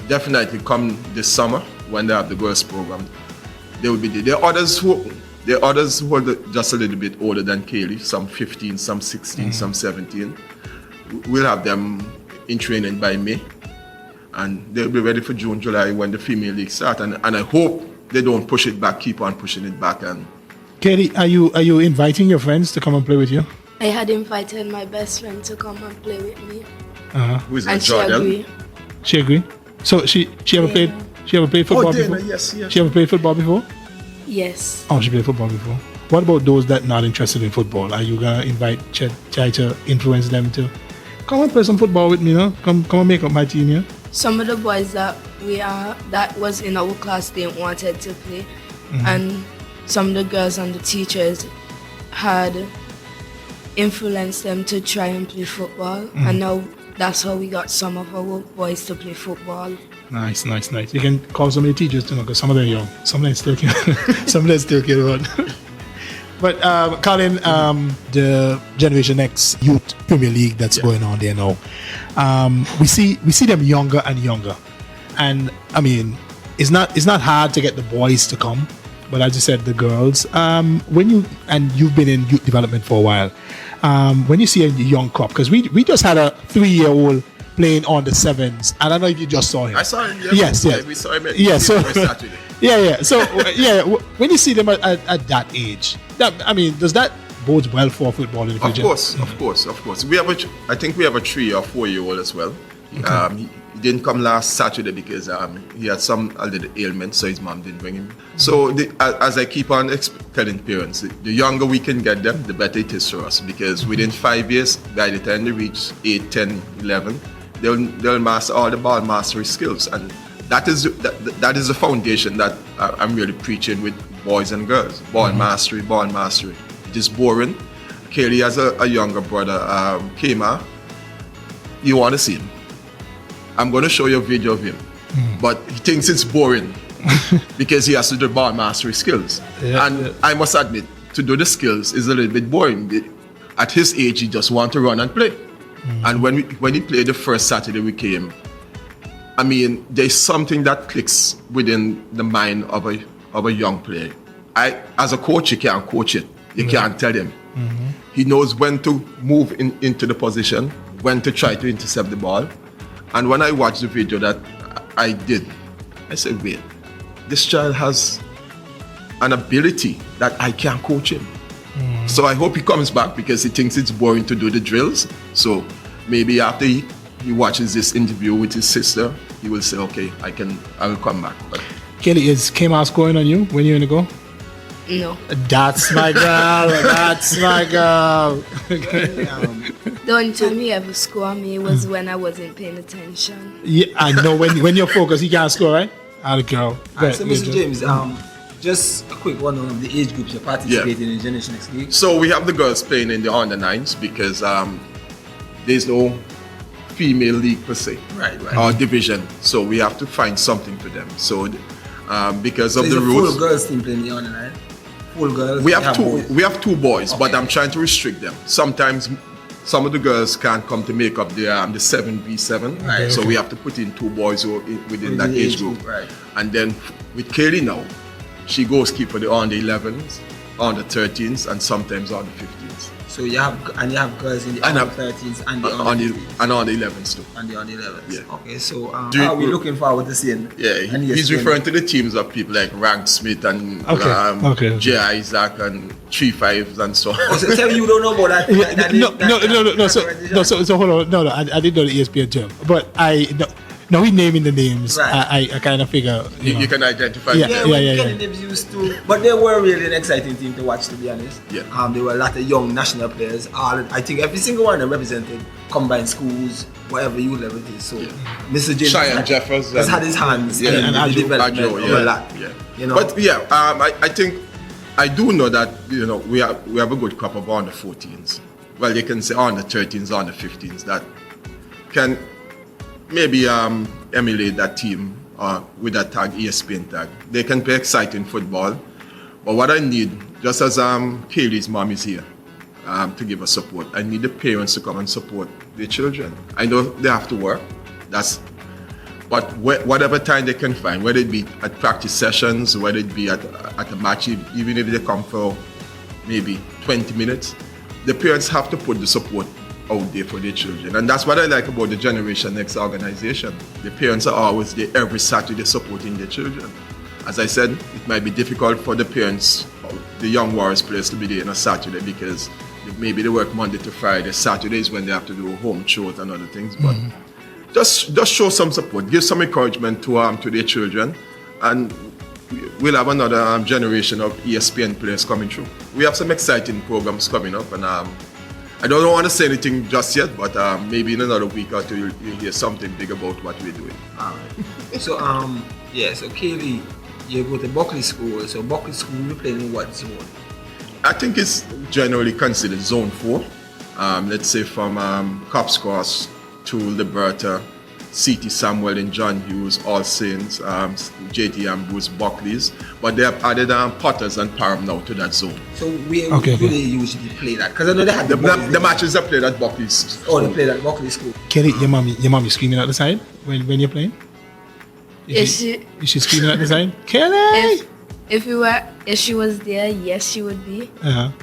Speaker 12: definitely come this summer when they have the girls program, they will be there. There are others who are just a little bit older than Kaylee, some 15, some 16, some 17. We'll have them in training by May, and they'll be ready for June, July when the female league start. And I hope they don't push it back, keep on pushing it back. And
Speaker 4: Kaylee, are you inviting your friends to come and play with you?
Speaker 6: I had invited my best friend to come and play with me.
Speaker 12: Who is that?
Speaker 6: And she agreed.
Speaker 4: She agreed. So she ever played? She ever played football before?
Speaker 12: Yes.
Speaker 4: She ever played football before?
Speaker 6: Yes.
Speaker 4: Oh, she played football before. What about those that not interested in football? Are you gonna try to influence them to come and play some football with me? Come and make up my team here.
Speaker 6: Some of the boys that was in our class, they wanted to play, and some of the girls and the teachers had influenced them to try and play football, and now that's how we got some of our boys to play football.
Speaker 4: Nice. You can call some of the teachers too, because some of them are young, some of them still can, some of them still can run. But Colin, the Generation X Youth Premier League that's going on there now, we see them younger and younger, and I mean, it's not hard to get the boys to come, but as you said, the girls. You've been in youth development for a while, when you see a young crop, because we just had a 3-year-old playing on the sevens. I don't know if you just saw him.
Speaker 12: I saw him.
Speaker 4: Yes.
Speaker 12: We saw him.
Speaker 4: Saturday. Yeah. So when you see them at that age, does that bode well for football in the future?
Speaker 12: Of course. I think we have a 3 or 4-year-old as well.
Speaker 4: Okay.
Speaker 12: He didn't come last Saturday because he had some little ailment, so his mom didn't bring him. So as I keep on telling parents, the younger we can get them, the better it is for us, because within 5 years, by the time they reach 8, 10, 11, they'll master all the ball mastery skills, and that is the foundation that I'm really preaching with boys and girls. Ball mastery. It is boring. Kaylee has a younger brother, Kema. You want to see him? I'm going to show you a video of him, but he thinks it's boring because he has to do ball mastery skills. I must admit, to do the skills is a little bit boring. At his age, he just wants to run and play. And when he played the first Saturday we came, I mean, there's something that clicks within the mind of a young player. As a coach, you can't coach it. You can't tell him. He knows when to move into the position, when to try to intercept the ball. And when I watched the video that I did, I said, wait, this child has an ability that I can't coach him. So I hope he comes back, because he thinks it's boring to do the drills. So maybe after he watches this interview with his sister, he will say, okay, I will come back. But
Speaker 4: Kelly, is Kema scoring on you when you're in the goal?
Speaker 6: No.
Speaker 4: That's my girl. That's my girl.
Speaker 6: The only time he ever scored on me was when I wasn't paying attention.
Speaker 4: Yeah, I know. When you're focused, he can't score, right? Out of girl.
Speaker 3: So, Mr. James, just a quick one on the age groups you're participating in Generation X League.
Speaker 12: So we have the girls playing in the under 9s because there's no female league per se, or division. So we have to find something for them. So because of the rules,
Speaker 3: full girls team playing the under 9. Full girls.
Speaker 12: We have two boys, but I'm trying to restrict them. Sometimes some of the girls can't come to make up the 7v7, so we have to put in 2 boys within that age group. And then with Kaylee now, she goes keep for the under 11s, under 13s, and sometimes under 15s.
Speaker 3: So you have girls in the under 13s and the under 15s.
Speaker 12: And under 11s too.
Speaker 3: And the under 11s.
Speaker 12: Yeah.
Speaker 3: Okay, so are we looking forward to seeing?
Speaker 12: Yeah, he's referring to the teams of people like Rank Smith and J. Isaac and 3-5s and so on.
Speaker 3: Oh, so tell me you don't know about that.
Speaker 4: No. So hold on. No, I didn't know the ESPN term, but no, he's naming the names. I kind of figure
Speaker 12: you can identify.
Speaker 3: Yeah. Names used to, but they were really an exciting team to watch, to be honest.
Speaker 12: Yeah.
Speaker 3: There were a lot of young national players. I think every single one of them represented combined schools, whatever youth level it is. So Mr. James has had his hands in the development of a lot.
Speaker 12: Yeah.
Speaker 3: You know?
Speaker 12: But I think I do know that we have a good crop of under 14s. Well, you can say under 13s, under 15s that can maybe emulate that team with that tag, ESPN tag. They can play exciting football. But what I need, just as Kaylee's mom is here to give us support, I need the parents to come and support their children. I know they have to work, but whatever time they can find, whether it be at practice sessions, whether it be at a match, even if they come for maybe 20 minutes, the parents have to put the support out there for their children. And that's what I like about the Generation X organization. The parents are always there every Saturday supporting their children. As I said, it might be difficult for the parents, the young Warriors players, to be there on a Saturday because maybe they work Monday to Friday. Saturdays when they have to do home chores and other things. But just show some support, give some encouragement to their children, and we'll have another generation of ESPN players coming through. We have some exciting programs coming up, and I don't want to say anything just yet, but maybe in another week or two you'll hear something big about what we're doing.
Speaker 3: All right. So so Kaylee, you go to Buckley School. So Buckley School, you're playing in what zone?
Speaker 12: I think it's generally considered Zone 4. Let's say from Cops Cross to Liberta C.T. Samuel and John Hughes, All Saints, J.T. Ambrose, Buckley's, but they have added Potters and Parham now to that zone.
Speaker 3: So where do they usually play that? Because I know they had
Speaker 12: the matches are played at Buckley's.
Speaker 3: Oh, they played at Buckley's school.
Speaker 4: Kelly, your mommy screaming at the side when you're playing? Is she screaming at the side? Kelly!
Speaker 6: If she was there, yes, she would be.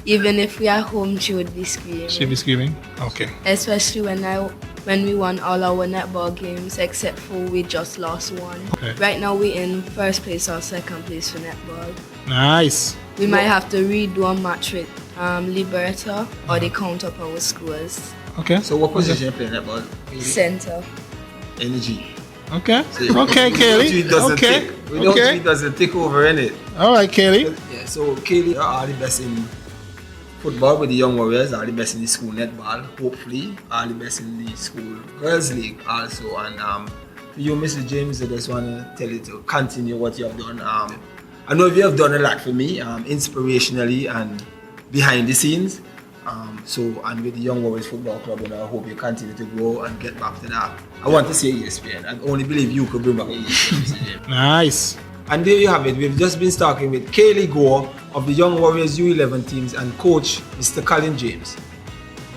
Speaker 6: Even if we are home, she would be screaming.
Speaker 4: She'd be screaming? Okay.
Speaker 6: Especially when we won all our netball games, except for we just lost one.
Speaker 4: Okay.
Speaker 6: Right now we're in first place or second place for netball.
Speaker 4: Nice.
Speaker 6: We might have to redo a match with Liberta or they count up our scores.
Speaker 4: Okay.
Speaker 3: So what position you play netball?
Speaker 6: Center.
Speaker 3: Energy.
Speaker 4: Okay. Okay, Kelly. Okay.
Speaker 3: We know it doesn't take over in it.
Speaker 4: All right, Kelly.
Speaker 3: Yeah, so Kelly are the best in football with the Young Warriors, are the best in the school netball, hopefully, are the best in the school girls league also. And for you, Mr. James, I just want to tell you to continue what you have done. I know you have done a lot for me, inspirationally and behind the scenes. And with the Young Warriors Football Club, and I hope you continue to grow and get back to that. I want to say ESPN. I only believe you could bring back ESPN, Mr. James.
Speaker 4: Nice.
Speaker 3: And there you have it. We've just been talking with Kaylee Gore of the Young Warriors U11 teams and coach Mr. Colin James.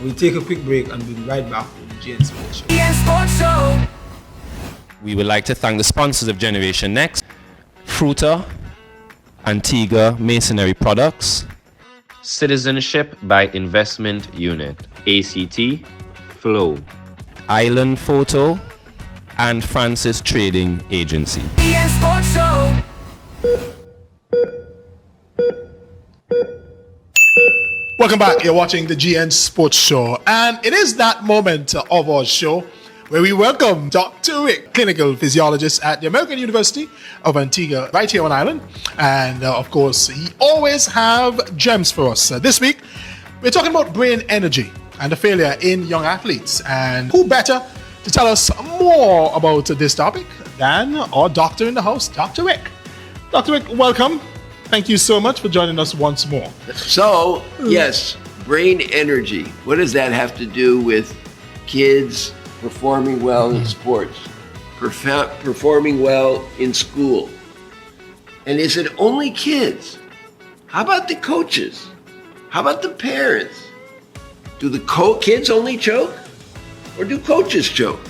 Speaker 3: We'll take a quick break and we'll be right back with the GN Sports Show.
Speaker 2: GN Sports Show.
Speaker 5: We would like to thank the sponsors of Generation Next, Fruta, Antigua Masonry Products, Citizenship by Investment Unit, ACT, Flow, Island Photo, and Francis Trading Agency.
Speaker 2: GN Sports Show.
Speaker 4: Welcome back. You're watching the GN Sports Show, and it is that moment of our show where we welcome Dr. Rick, clinical physiologist at the American University of Antigua, right here on Island. And of course, he always have gems for us. This week, we're talking about brain energy and the failure in young athletes. And who better to tell us more about this topic than our doctor in the house, Dr. Rick. Dr. Rick, welcome. Thank you so much for joining us once more.
Speaker 13: So, yes, brain energy. What does that have to do with kids performing well in sports, performing well in school? And is it only kids? How about the coaches? How about the parents? Do the kids only choke, or do coaches choke?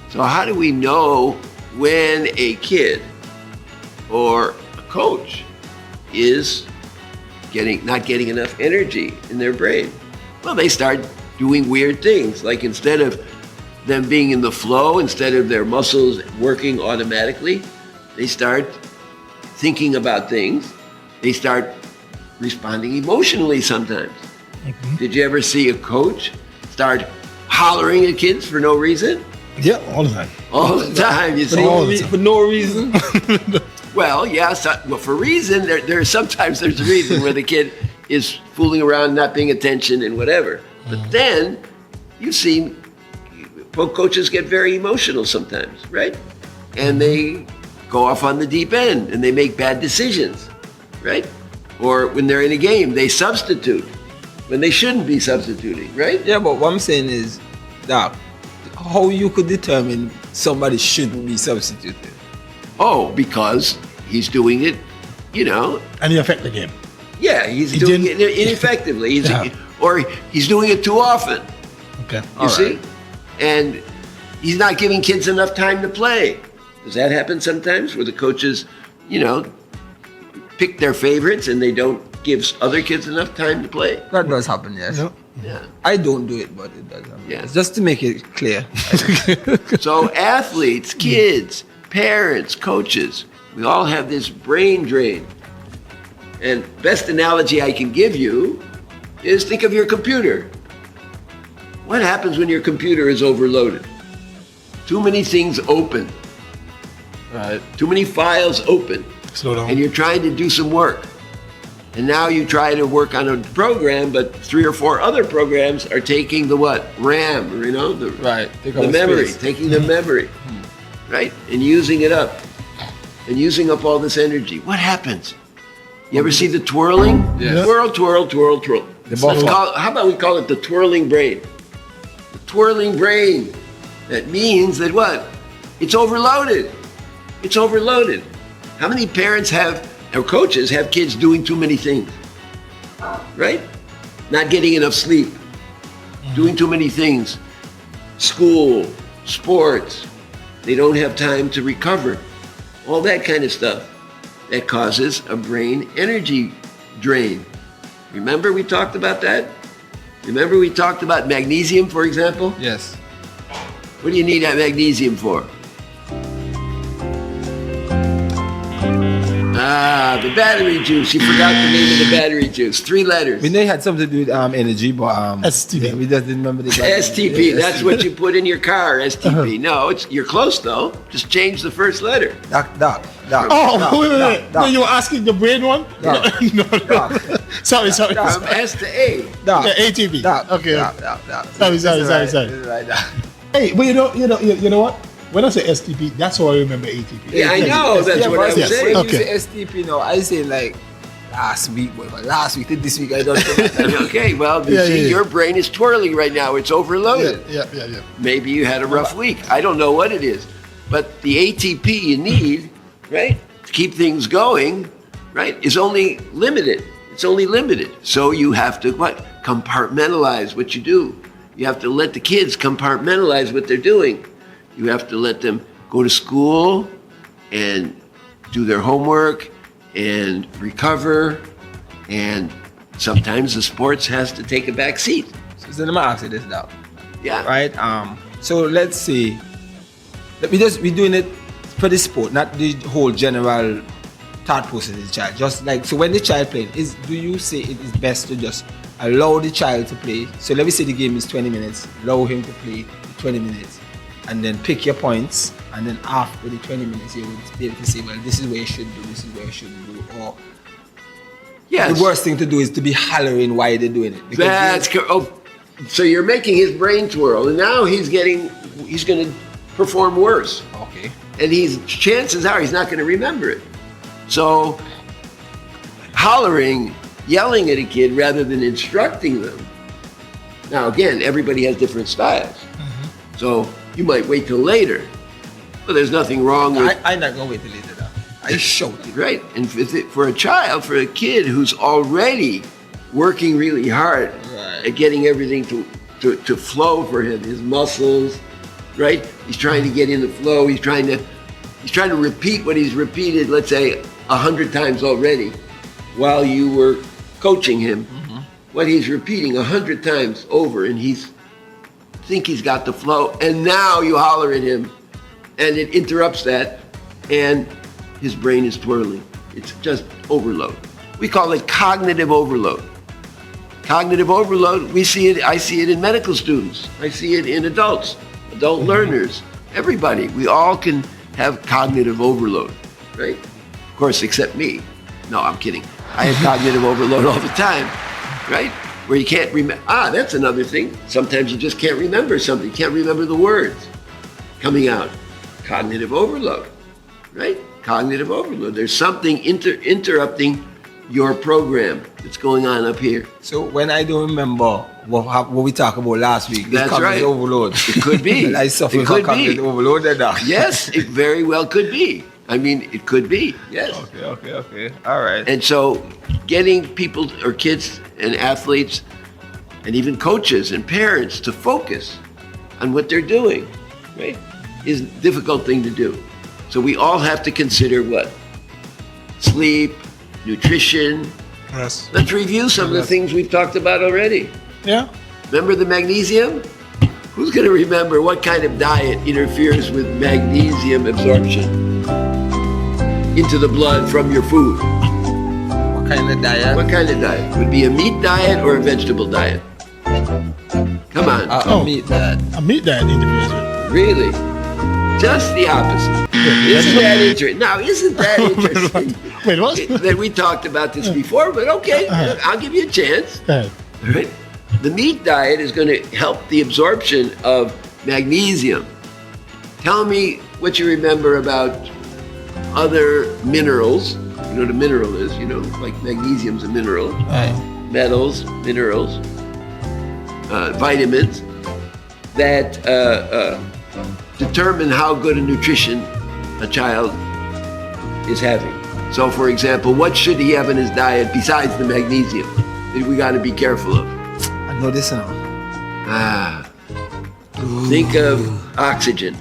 Speaker 13: So how do we know when a kid or a coach is not getting enough energy in their brain? Well, they start doing weird things, like instead of them being in the flow, instead of their muscles working automatically, they start thinking about things. They start responding emotionally sometimes. Mm-hmm. Did you ever see a coach start hollering at kids for no reason?
Speaker 4: Yeah, all the time.
Speaker 13: All the time, you see.
Speaker 3: For no reason?
Speaker 13: Well, yeah, for reason. There's a reason where the kid is fooling around, not paying attention and whatever. But then you've seen coaches get very emotional sometimes, right? And they go off on the deep end and they make bad decisions, right? Or when they're in a game, they substitute when they shouldn't be substituting, right?
Speaker 3: Yeah, but what I'm saying is that how you could determine somebody shouldn't be substituted?
Speaker 13: Oh, because he's doing it,
Speaker 4: And he affect the game.
Speaker 13: Yeah, he's doing it ineffectively. Or he's doing it too often.
Speaker 4: Okay.
Speaker 13: You see? And he's not giving kids enough time to play. Does that happen sometimes where the coaches, pick their favorites and they don't give other kids enough time to play?
Speaker 3: That does happen, yes.
Speaker 4: Yep.
Speaker 13: Yeah.
Speaker 3: I don't do it, but it does happen.
Speaker 13: Yeah.
Speaker 3: Just to make it clear.
Speaker 13: So athletes, kids, parents, coaches, we all have this brain drain. And best analogy I can give you is think of your computer. What happens when your computer is overloaded? Too many things open. Too many files open.
Speaker 4: Slow down.
Speaker 13: And you're trying to do some work. And now you try to work on a program, but 3 or 4 other programs are taking the what? RAM, the memory, taking the memory, right? And using it up. And using up all this energy. What happens? You ever see the twirling?
Speaker 12: Yes.
Speaker 13: Twirl, twirl, twirl, twirl. How about we call it the twirling brain? The twirling brain. That means that what? It's overloaded. It's overloaded. How many parents or coaches have kids doing too many things? Right? Not getting enough sleep, doing too many things. School, sports, they don't have time to recover. All that kind of stuff that causes a brain energy drain. Remember we talked about that? Remember we talked about magnesium, for example?
Speaker 3: Yes.
Speaker 13: What do you need that magnesium for? The battery juice. You forgot the name of the battery juice. 3 letters.
Speaker 3: We know it had something to do with energy, but
Speaker 4: STP.
Speaker 3: yeah, we just didn't remember the
Speaker 13: STP. That's what you put in your car. STP. No, you're close though. Just change the first letter.
Speaker 3: Doc.
Speaker 4: Oh, wait. No, you were asking the brain one? No. Sorry.
Speaker 13: From S to A.
Speaker 4: The ATP. Okay. Sorry.
Speaker 3: Right.
Speaker 4: Hey, but you know what? When I say STP, that's how I remember ATP.
Speaker 13: Yeah, I know. That's what I was saying.
Speaker 3: When you say STP now, I say like last week to this week, I don't know.
Speaker 13: Okay, well, your brain is twirling right now. It's overloaded.
Speaker 4: Yeah.
Speaker 13: Maybe you had a rough week. I don't know what it is. But the ATP you need, right, to keep things going, right, is only limited. It's only limited. So you have to, compartmentalize what you do. You have to let the kids compartmentalize what they're doing. You have to let them go to school and do their homework and recover. And sometimes the sports has to take a back seat.
Speaker 3: So let me ask you this now.
Speaker 13: Yeah.
Speaker 3: Right? So let's say that we're doing it for the sport, not the whole general thought process of the child. Just like, so when the child plays, do you say it is best to just allow the child to play? So let me say the game is 20 minutes, allow him to play 20 minutes. And then pick your points, and then after the 20 minutes, you would be able to say, well, this is where you should do, this is where you shouldn't do. Or the worst thing to do is to be hollering why they're doing it.
Speaker 13: That's so you're making his brain twirl, and now he's going to perform worse.
Speaker 3: Okay.
Speaker 13: And chances are he's not going to remember it. So hollering, yelling at a kid rather than instructing them. Now again, everybody has different styles. So you might wait till later, but there's nothing wrong with.
Speaker 3: I'm not gonna wait till later. Though. I shouted.
Speaker 13: Right, and for a kid who's already working really hard at getting everything to flow for him, his muscles, right? He's trying to get in the flow. He's trying to repeat what he's repeated, let's say 100 times already, while you were coaching him. What he's repeating 100 times over, and he's got the flow, and now you holler at him and it interrupts that and his brain is twirling. It's just overload. We call it cognitive overload. Cognitive overload, I see it in medical students. I see it in adult learners, everybody. We all can have cognitive overload, right? Of course, except me. No, I'm kidding. I have cognitive overload all the time, right? Where you can't remember. That's another thing. Sometimes you just can't remember something. You can't remember the words coming out. Cognitive overload, right? Cognitive overload. There's something interrupting your program that's going on up here.
Speaker 3: So when I don't remember what we talked about last week,
Speaker 13: that's right.
Speaker 3: Overload.
Speaker 13: It could be.
Speaker 3: I suffer from cognitive overload.
Speaker 13: Yes, it very well could be. I mean, it could be. Yes.
Speaker 3: Okay. All right.
Speaker 13: And so getting people or kids and athletes and even coaches and parents to focus on what they're doing, right, is a difficult thing to do. So we all have to consider what? Sleep, nutrition.
Speaker 4: Yes.
Speaker 13: Let's review some of the things we've talked about already.
Speaker 4: Yeah.
Speaker 13: Remember the magnesium? Who's going to remember what kind of diet interferes with magnesium absorption into the blood from your food?
Speaker 3: What kind of diet?
Speaker 13: What kind of diet? Would it be a meat diet or a vegetable diet? Come on.
Speaker 3: A meat diet.
Speaker 4: A meat diet interferes with.
Speaker 13: Really? Just the opposite. Isn't that interesting? Now, isn't that interesting?
Speaker 4: Wait, what?
Speaker 13: That we talked about this before, but okay, I'll give you a chance. All right. The meat diet is going to help the absorption of magnesium. Tell me what you remember about other minerals. You know what a mineral is, like magnesium's a mineral. Metals, minerals, vitamins that determine how good a nutrition a child is having. So, for example, what should he have in his diet besides the magnesium that we got to be careful of?
Speaker 3: I know this now.
Speaker 13: Think of oxygen.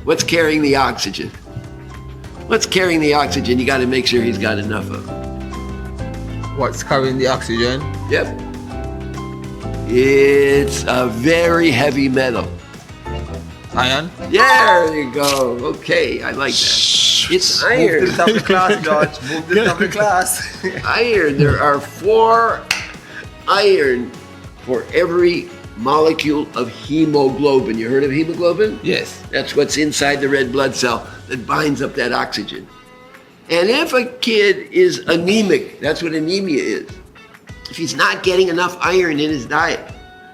Speaker 13: What's carrying the oxygen? What's carrying the oxygen? You got to make sure he's got enough of.
Speaker 3: What's carrying the oxygen?
Speaker 13: Yep. It's a very heavy metal.
Speaker 3: Iron?
Speaker 13: There you go. Okay, I like that. It's iron.
Speaker 3: Move to the top of the class, George. Move to the top of the class.
Speaker 13: Iron. There are 4 iron for every molecule of hemoglobin. You heard of hemoglobin?
Speaker 3: Yes.
Speaker 13: That's what's inside the red blood cell that binds up that oxygen. And if a kid is anemic, that's what anemia is. If he's not getting enough iron in his diet,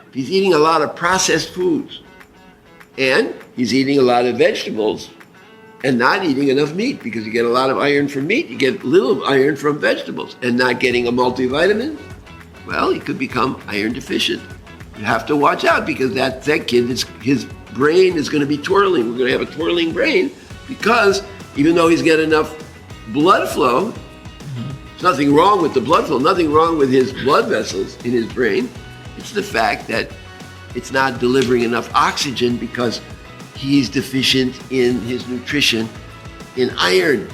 Speaker 13: if he's eating a lot of processed foods, and he's eating a lot of vegetables and not eating enough meat, because you get a lot of iron from meat, you get little iron from vegetables, and not getting a multivitamin, well, he could become iron deficient. You have to watch out, because that kid, his brain is going to be twirling. We're going to have a twirling brain, because even though he's got enough blood flow, there's nothing wrong with the blood flow, nothing wrong with his blood vessels in his brain. It's the fact that it's not delivering enough oxygen because he's deficient in his nutrition in iron.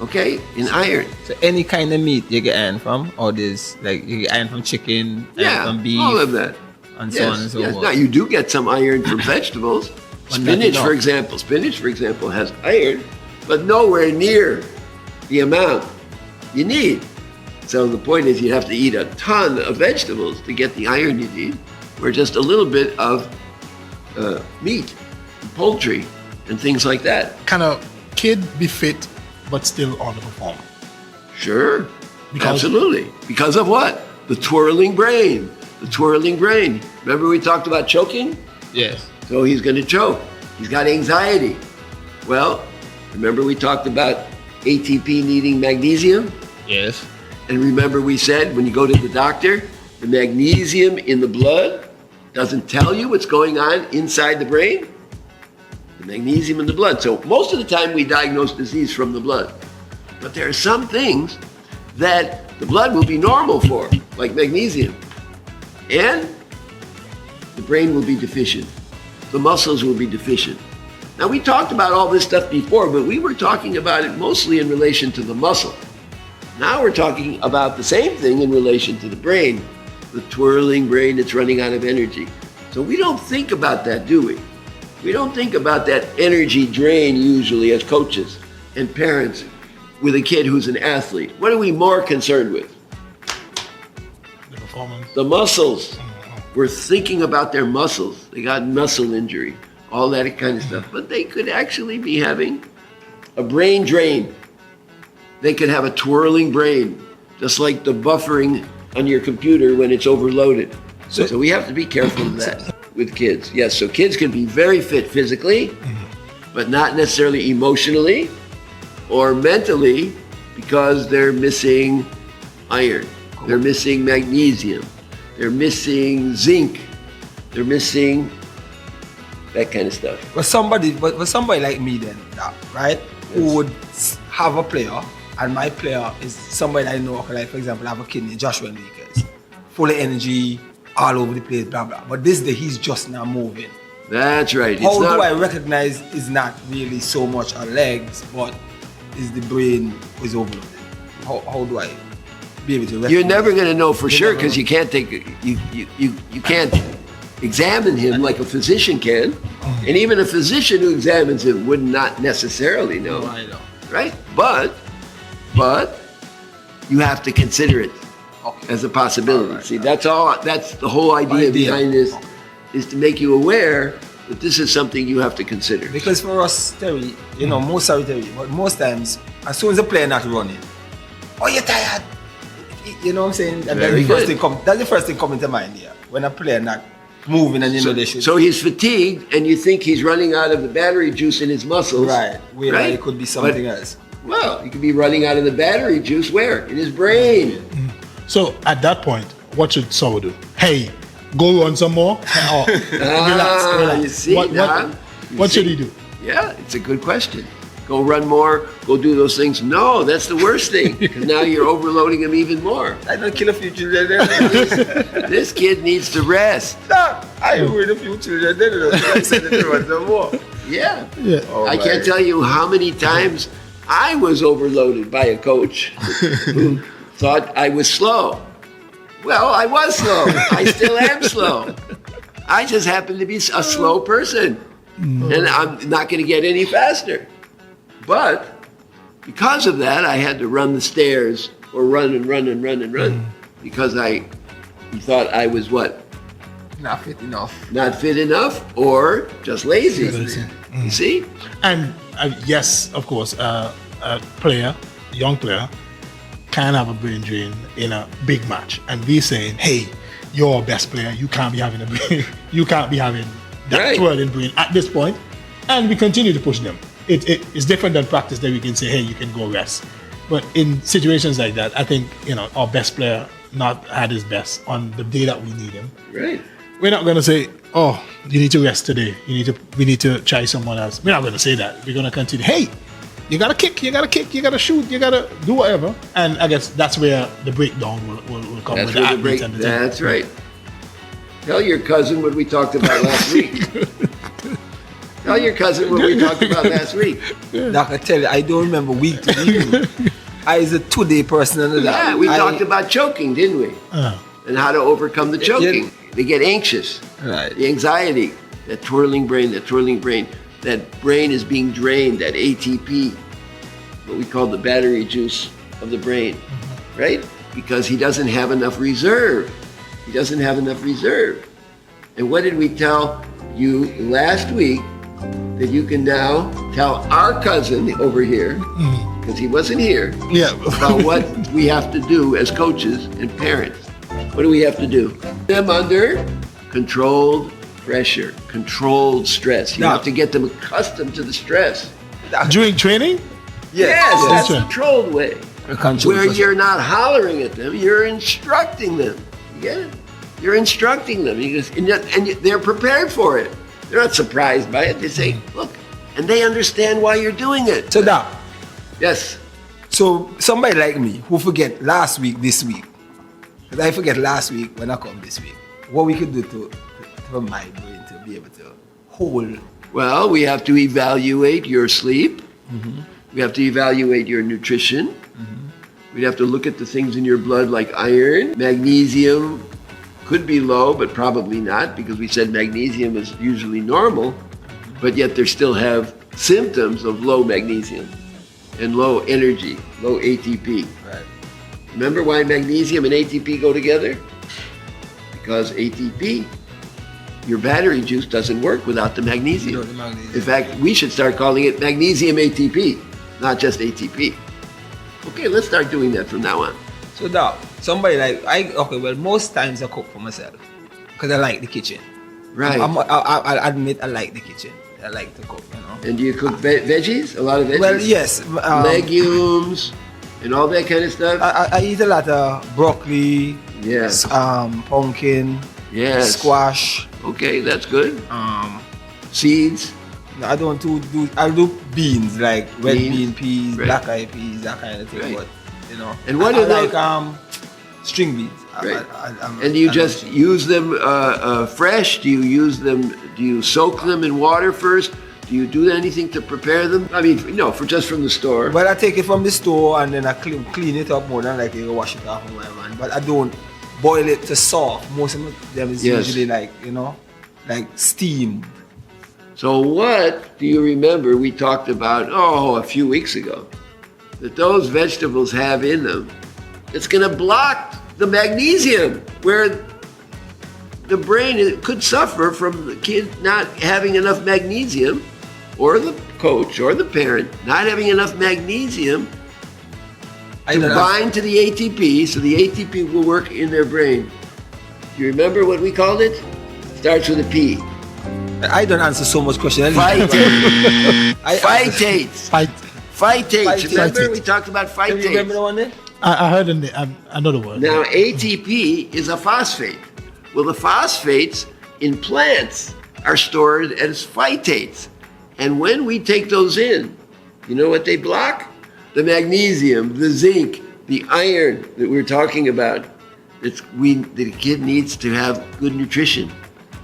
Speaker 13: Okay? In iron.
Speaker 3: So any kind of meat you get iron from? Or there's like you get iron from chicken,
Speaker 13: Yeah,
Speaker 3: from beef,
Speaker 13: all of that.
Speaker 3: and
Speaker 13: Yes,
Speaker 3: so on and so
Speaker 13: yes.
Speaker 3: forth.
Speaker 13: Now you do get some iron from vegetables.
Speaker 3: But not
Speaker 13: Spinach,
Speaker 3: enough.
Speaker 13: for example, has iron, but nowhere near the amount you need. So the point is, you have to eat a ton of vegetables to get the iron you need, or just a little bit of meat, poultry, and things like that.
Speaker 4: Kind of kid be fit, but still underperform.
Speaker 13: Sure,
Speaker 4: Because-
Speaker 13: absolutely. Because of what? The twirling brain. The twirling brain. Remember we talked about choking?
Speaker 3: Yes.
Speaker 13: So he's going to choke. He's got anxiety. Well, remember we talked about ATP needing magnesium?
Speaker 3: Yes.
Speaker 13: And remember we said when you go to the doctor, the magnesium in the blood doesn't tell you what's going on inside the brain? The magnesium in the blood. So most of the time we diagnose disease from the blood. But there are some things that the blood will be normal for, like magnesium. And the brain will be deficient. The muscles will be deficient. Now we talked about all this stuff before, but we were talking about it mostly in relation to the muscle. Now we're talking about the same thing in relation to the brain, the twirling brain that's running out of energy. So we don't think about that, do we? We don't think about that energy drain usually as coaches and parents with a kid who's an athlete. What are we more concerned with?
Speaker 4: The performance.
Speaker 13: The muscles. We're thinking about their muscles. They got muscle injury, all that kind of stuff. But they could actually be having a brain drain. They could have a twirling brain, just like the buffering on your computer when it's overloaded. So we have to be careful of that with kids. Yes, so kids can be very fit physically, but not necessarily emotionally or mentally, because they're missing iron. They're missing magnesium. They're missing zinc. They're missing that kind of stuff.
Speaker 3: But somebody like me then, right, who would have a player, and my player is somebody I know, like for example, I have a kid named Joshua Enriquez, full of energy, all over the place, blah blah. But this day he's just not moving.
Speaker 13: That's right.
Speaker 3: How do I recognize it's not really so much our legs, but is the brain is overloaded? How do I be able to recognize?
Speaker 13: You're never going to know for sure, because you can't you can't examine him like a physician can, and even a physician who examines him would not necessarily know.
Speaker 3: No, I know.
Speaker 13: Right? But you have to consider it as a possibility. See, that's the whole idea behind this, is to make you aware that this is something you have to consider.
Speaker 3: Because for us, Terry, but most times, as soon as a player not running, oh, you're tired. You know what I'm saying? And
Speaker 13: Very
Speaker 3: that's
Speaker 13: good.
Speaker 3: the first thing coming to mind here. When a player not moving and you know they should.
Speaker 13: So he's fatigued, and you think he's running out of the battery juice in his muscles.
Speaker 3: Right. Where it could be something else.
Speaker 13: Well, he could be running out of the battery juice where? In his brain.
Speaker 4: So at that point, what should Saul do? Hey, go run some more? Or relax.
Speaker 13: You see,
Speaker 4: What should he do?
Speaker 13: Yeah, it's a good question. Go run more, go do those things. No, that's the worst thing. Because now you're overloading him even more.
Speaker 3: I don't kill a few children.
Speaker 13: This kid needs to rest.
Speaker 3: I with a few children. I said it was no more.
Speaker 13: Yeah.
Speaker 3: Oh,
Speaker 13: I can't tell you how many times I was overloaded by a coach who thought I was slow. Well, I was slow. I still am slow. I just happen to be a slow person. And I'm not going to get any faster. But because of that, I had to run the stairs or run and run and run and run because he thought I was what?
Speaker 3: Not fit enough.
Speaker 13: Not fit enough or just lazy. You see?
Speaker 4: And yes, of course, a young player, can have a brain drain in a big match. And we saying, hey, you're our best player. You can't be having you can't be having that twirling brain at this point. And we continue to push them. It's different than practice that we can say, hey, you can go rest. But in situations like that, I think, our best player not had his best on the day that we need him.
Speaker 13: Right.
Speaker 4: We're not going to say, oh, you need to rest today. We need to try someone else. We're not going to say that. We're going to continue, hey, you got to kick, you got to shoot, you got to do whatever. And I guess that's where the breakdown will come with the athletes and the team.
Speaker 13: That's right. Tell your cousin what we talked about last week. Tell your cousin what we talked about last week.
Speaker 3: Doc, I tell you, I don't remember week to week. I was a 2-day person under that.
Speaker 13: Yeah, we talked about choking, didn't we? And how to overcome the choking. They get anxious.
Speaker 3: Right.
Speaker 13: The anxiety, that twirling brain. That brain is being drained, that ATP, what we call the battery juice of the brain, right? Because he doesn't have enough reserve. And what did we tell you last week? That you can now tell our cousin over here, because he wasn't here, about what we have to do as coaches and parents. What do we have to do? Them under controlled pressure, controlled stress. You have to get them accustomed to the stress.
Speaker 4: During training?
Speaker 13: Yes, that's the controlled way. Where you're not hollering at them, you're instructing them. You get it? You're instructing them. And they're prepared for it. They're not surprised by it. They say, look, and they understand why you're doing it.
Speaker 3: So Doc.
Speaker 13: Yes.
Speaker 3: So somebody like me who forget last week, this week, because I forget last week when I come this week, what we could do for my brain to be able to hold?
Speaker 13: Well, we have to evaluate your sleep. We have to evaluate your nutrition. We'd have to look at the things in your blood like iron, magnesium. Could be low, but probably not, because we said magnesium is usually normal, but yet they still have symptoms of low magnesium and low energy, low ATP.
Speaker 3: Right.
Speaker 13: Remember why magnesium and ATP go together? Because ATP, your battery juice, doesn't work without the magnesium. In fact, we should start calling it magnesium ATP, not just ATP. Okay, let's start doing that from now on.
Speaker 3: So Doc, somebody most times I cook for myself because I like the kitchen.
Speaker 13: Right.
Speaker 3: I admit I like the kitchen. I like to cook,
Speaker 13: And do you cook veggies? A lot of veggies?
Speaker 3: Well, yes.
Speaker 13: Legumes and all that kind of stuff?
Speaker 3: I eat a lot of broccoli,
Speaker 13: yes,
Speaker 3: pumpkin,
Speaker 13: yes,
Speaker 3: squash.
Speaker 13: Okay, that's good. Seeds?
Speaker 3: No, I don't I'll do beans, like red bean peas,
Speaker 13: right,
Speaker 3: black eyed peas, that kind of thing.
Speaker 13: Right.
Speaker 3: But
Speaker 13: and what
Speaker 3: I like string beans.
Speaker 13: Right. And do you just use them fresh? Do you use them? Do you soak them in water first? Do you do anything to prepare them? I mean, for just from the store.
Speaker 3: Well, I take it from the store and then I clean it up more than like you wash it off on my man. But I don't boil it to soft. Most of them is usually like steamed.
Speaker 13: So what do you remember we talked about, a few weeks ago, that those vegetables have in them? It's going to block the magnesium, where the brain could suffer from the kid not having enough magnesium, or the coach or the parent not having enough magnesium to bind to the ATP, so the ATP will work in their brain. Do you remember what we called it? Starts with a P.
Speaker 3: I don't answer so much questions.
Speaker 13: Phytates.
Speaker 3: Phytates.
Speaker 13: Remember we talked about phytates.
Speaker 3: Do you remember the one there?
Speaker 4: I heard another word.
Speaker 13: Now, ATP is a phosphate. Well, the phosphates in plants are stored as phytates. And when we take those in, you know what they block? The magnesium, the zinc, the iron that we're talking about. The kid needs to have good nutrition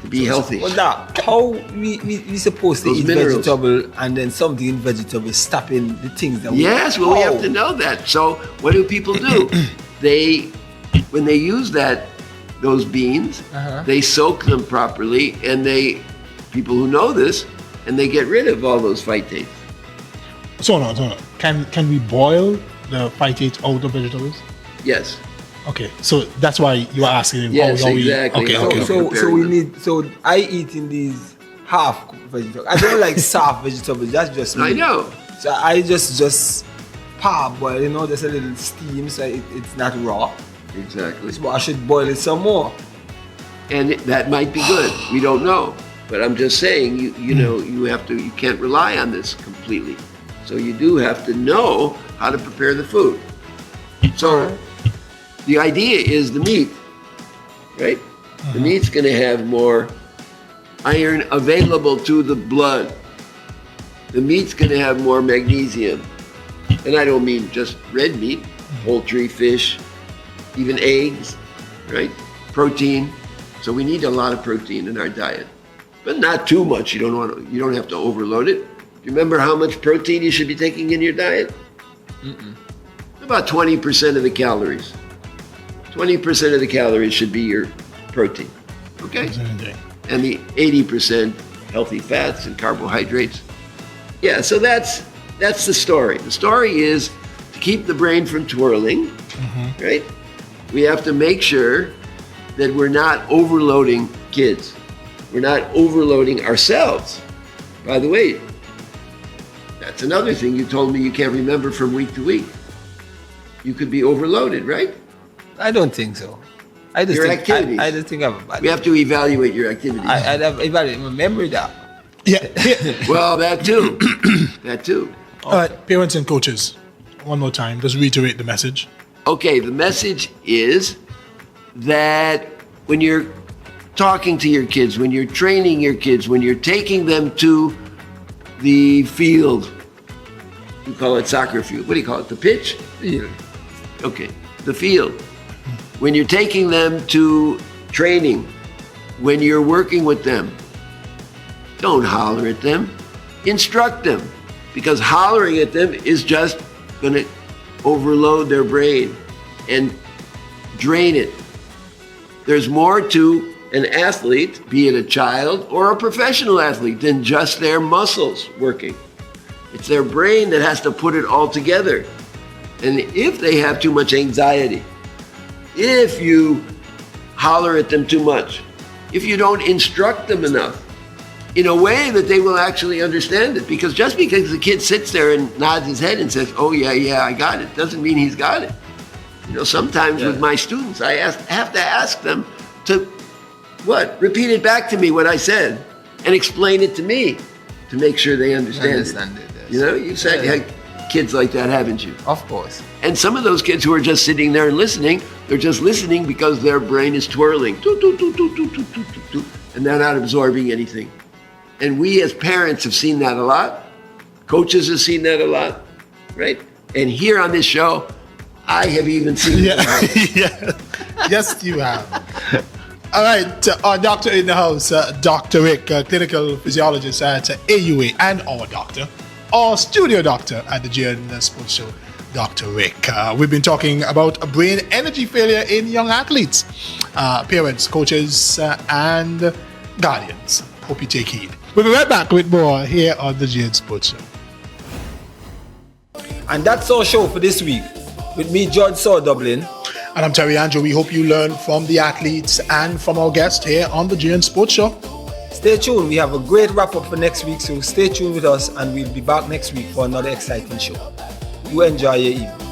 Speaker 13: to be healthy.
Speaker 3: Well, now, how we supposed to
Speaker 13: Those
Speaker 3: eat
Speaker 13: minerals.
Speaker 3: vegetable and then something in vegetable is stopping the things that we
Speaker 13: Yes, well, we have to know that. So what do people do? When they use those beans, they soak them properly, and people who know this, and they get rid of all those phytates.
Speaker 4: So no. Can we boil the phytates out of vegetables?
Speaker 13: Yes.
Speaker 4: Okay, so that's why you are asking him.
Speaker 13: Yes,
Speaker 4: how
Speaker 13: exactly.
Speaker 4: Okay.
Speaker 3: So I eat in these half cooked vegetables. I don't like soft vegetables. That's just me.
Speaker 13: I know.
Speaker 3: So I just parboil, just a little steam, so it's not raw.
Speaker 13: Exactly.
Speaker 3: So I should boil it some more.
Speaker 13: And that might be good. We don't know. But I'm just saying, you can't rely on this completely. So you do have to know how to prepare the food. So the idea is the meat, right? The meat's going to have more iron available to the blood. The meat's going to have more magnesium. And I don't mean just red meat, poultry, fish, even eggs, right? Protein. So we need a lot of protein in our diet, but not too much. You don't have to overload it. Do you remember how much protein you should be taking in your diet? About 20% of the calories. 20% of the calories should be your protein, okay? And the 80% healthy fats and carbohydrates. Yeah, so that's the story. The story is to keep the brain from twirling, right? We have to make sure that we're not overloading kids. We're not overloading ourselves. By the way, that's another thing you told me you can't remember from week to week. You could be overloaded, right?
Speaker 3: I don't think so. I just think I'm bad.
Speaker 13: We have to evaluate your activities.
Speaker 3: I evaluate my memory that.
Speaker 4: Yeah.
Speaker 13: Well, that too. That too.
Speaker 4: All right, parents and coaches, one more time, just reiterate the message.
Speaker 13: Okay, the message is that when you're talking to your kids, when you're training your kids, when you're taking them to the field, you call it soccer field. What do you call it? The pitch?
Speaker 3: Field.
Speaker 13: Okay, the field. When you're taking them to training, when you're working with them, don't holler at them. Instruct them, because hollering at them is just going to overload their brain and drain it. There's more to an athlete, be it a child or a professional athlete, than just their muscles working. It's their brain that has to put it all together. And if they have too much anxiety, if you holler at them too much, if you don't instruct them enough in a way that they will actually understand it, because just because the kid sits there and nods his head and says, oh yeah, I got it, doesn't mean he's got it. Sometimes with my students, I have to ask them to, repeat it back to me what I said and explain it to me to make sure they understand it. Yes. You've had kids like that, haven't you?
Speaker 3: Of course.
Speaker 13: And some of those kids who are just sitting there and listening, they're just listening because their brain is twirling. And they're not absorbing anything. And we as parents have seen that a lot. Coaches have seen that a lot, right? And here on this show, I have even seen it.
Speaker 4: Yeah. Yes, you have. All right, our doctor in the house, Dr. Rick, clinical physiologist at AUA, and our studio doctor at the GNFC Sports Show, Dr. Rick. We've been talking about brain energy failure in young athletes, parents, coaches, and guardians. Hope you take heed. We'll be right back with more here on the GNFC Sports Show.
Speaker 3: And that's our show for this week. With me, George Saw Dublin.
Speaker 4: And I'm Terry Andrew. We hope you learn from the athletes and from our guests here on the GNFC Sports Show.
Speaker 3: Stay tuned. We have a great wrap-up for next week, so stay tuned with us, and we'll be back next week for another exciting show. You enjoy your evening.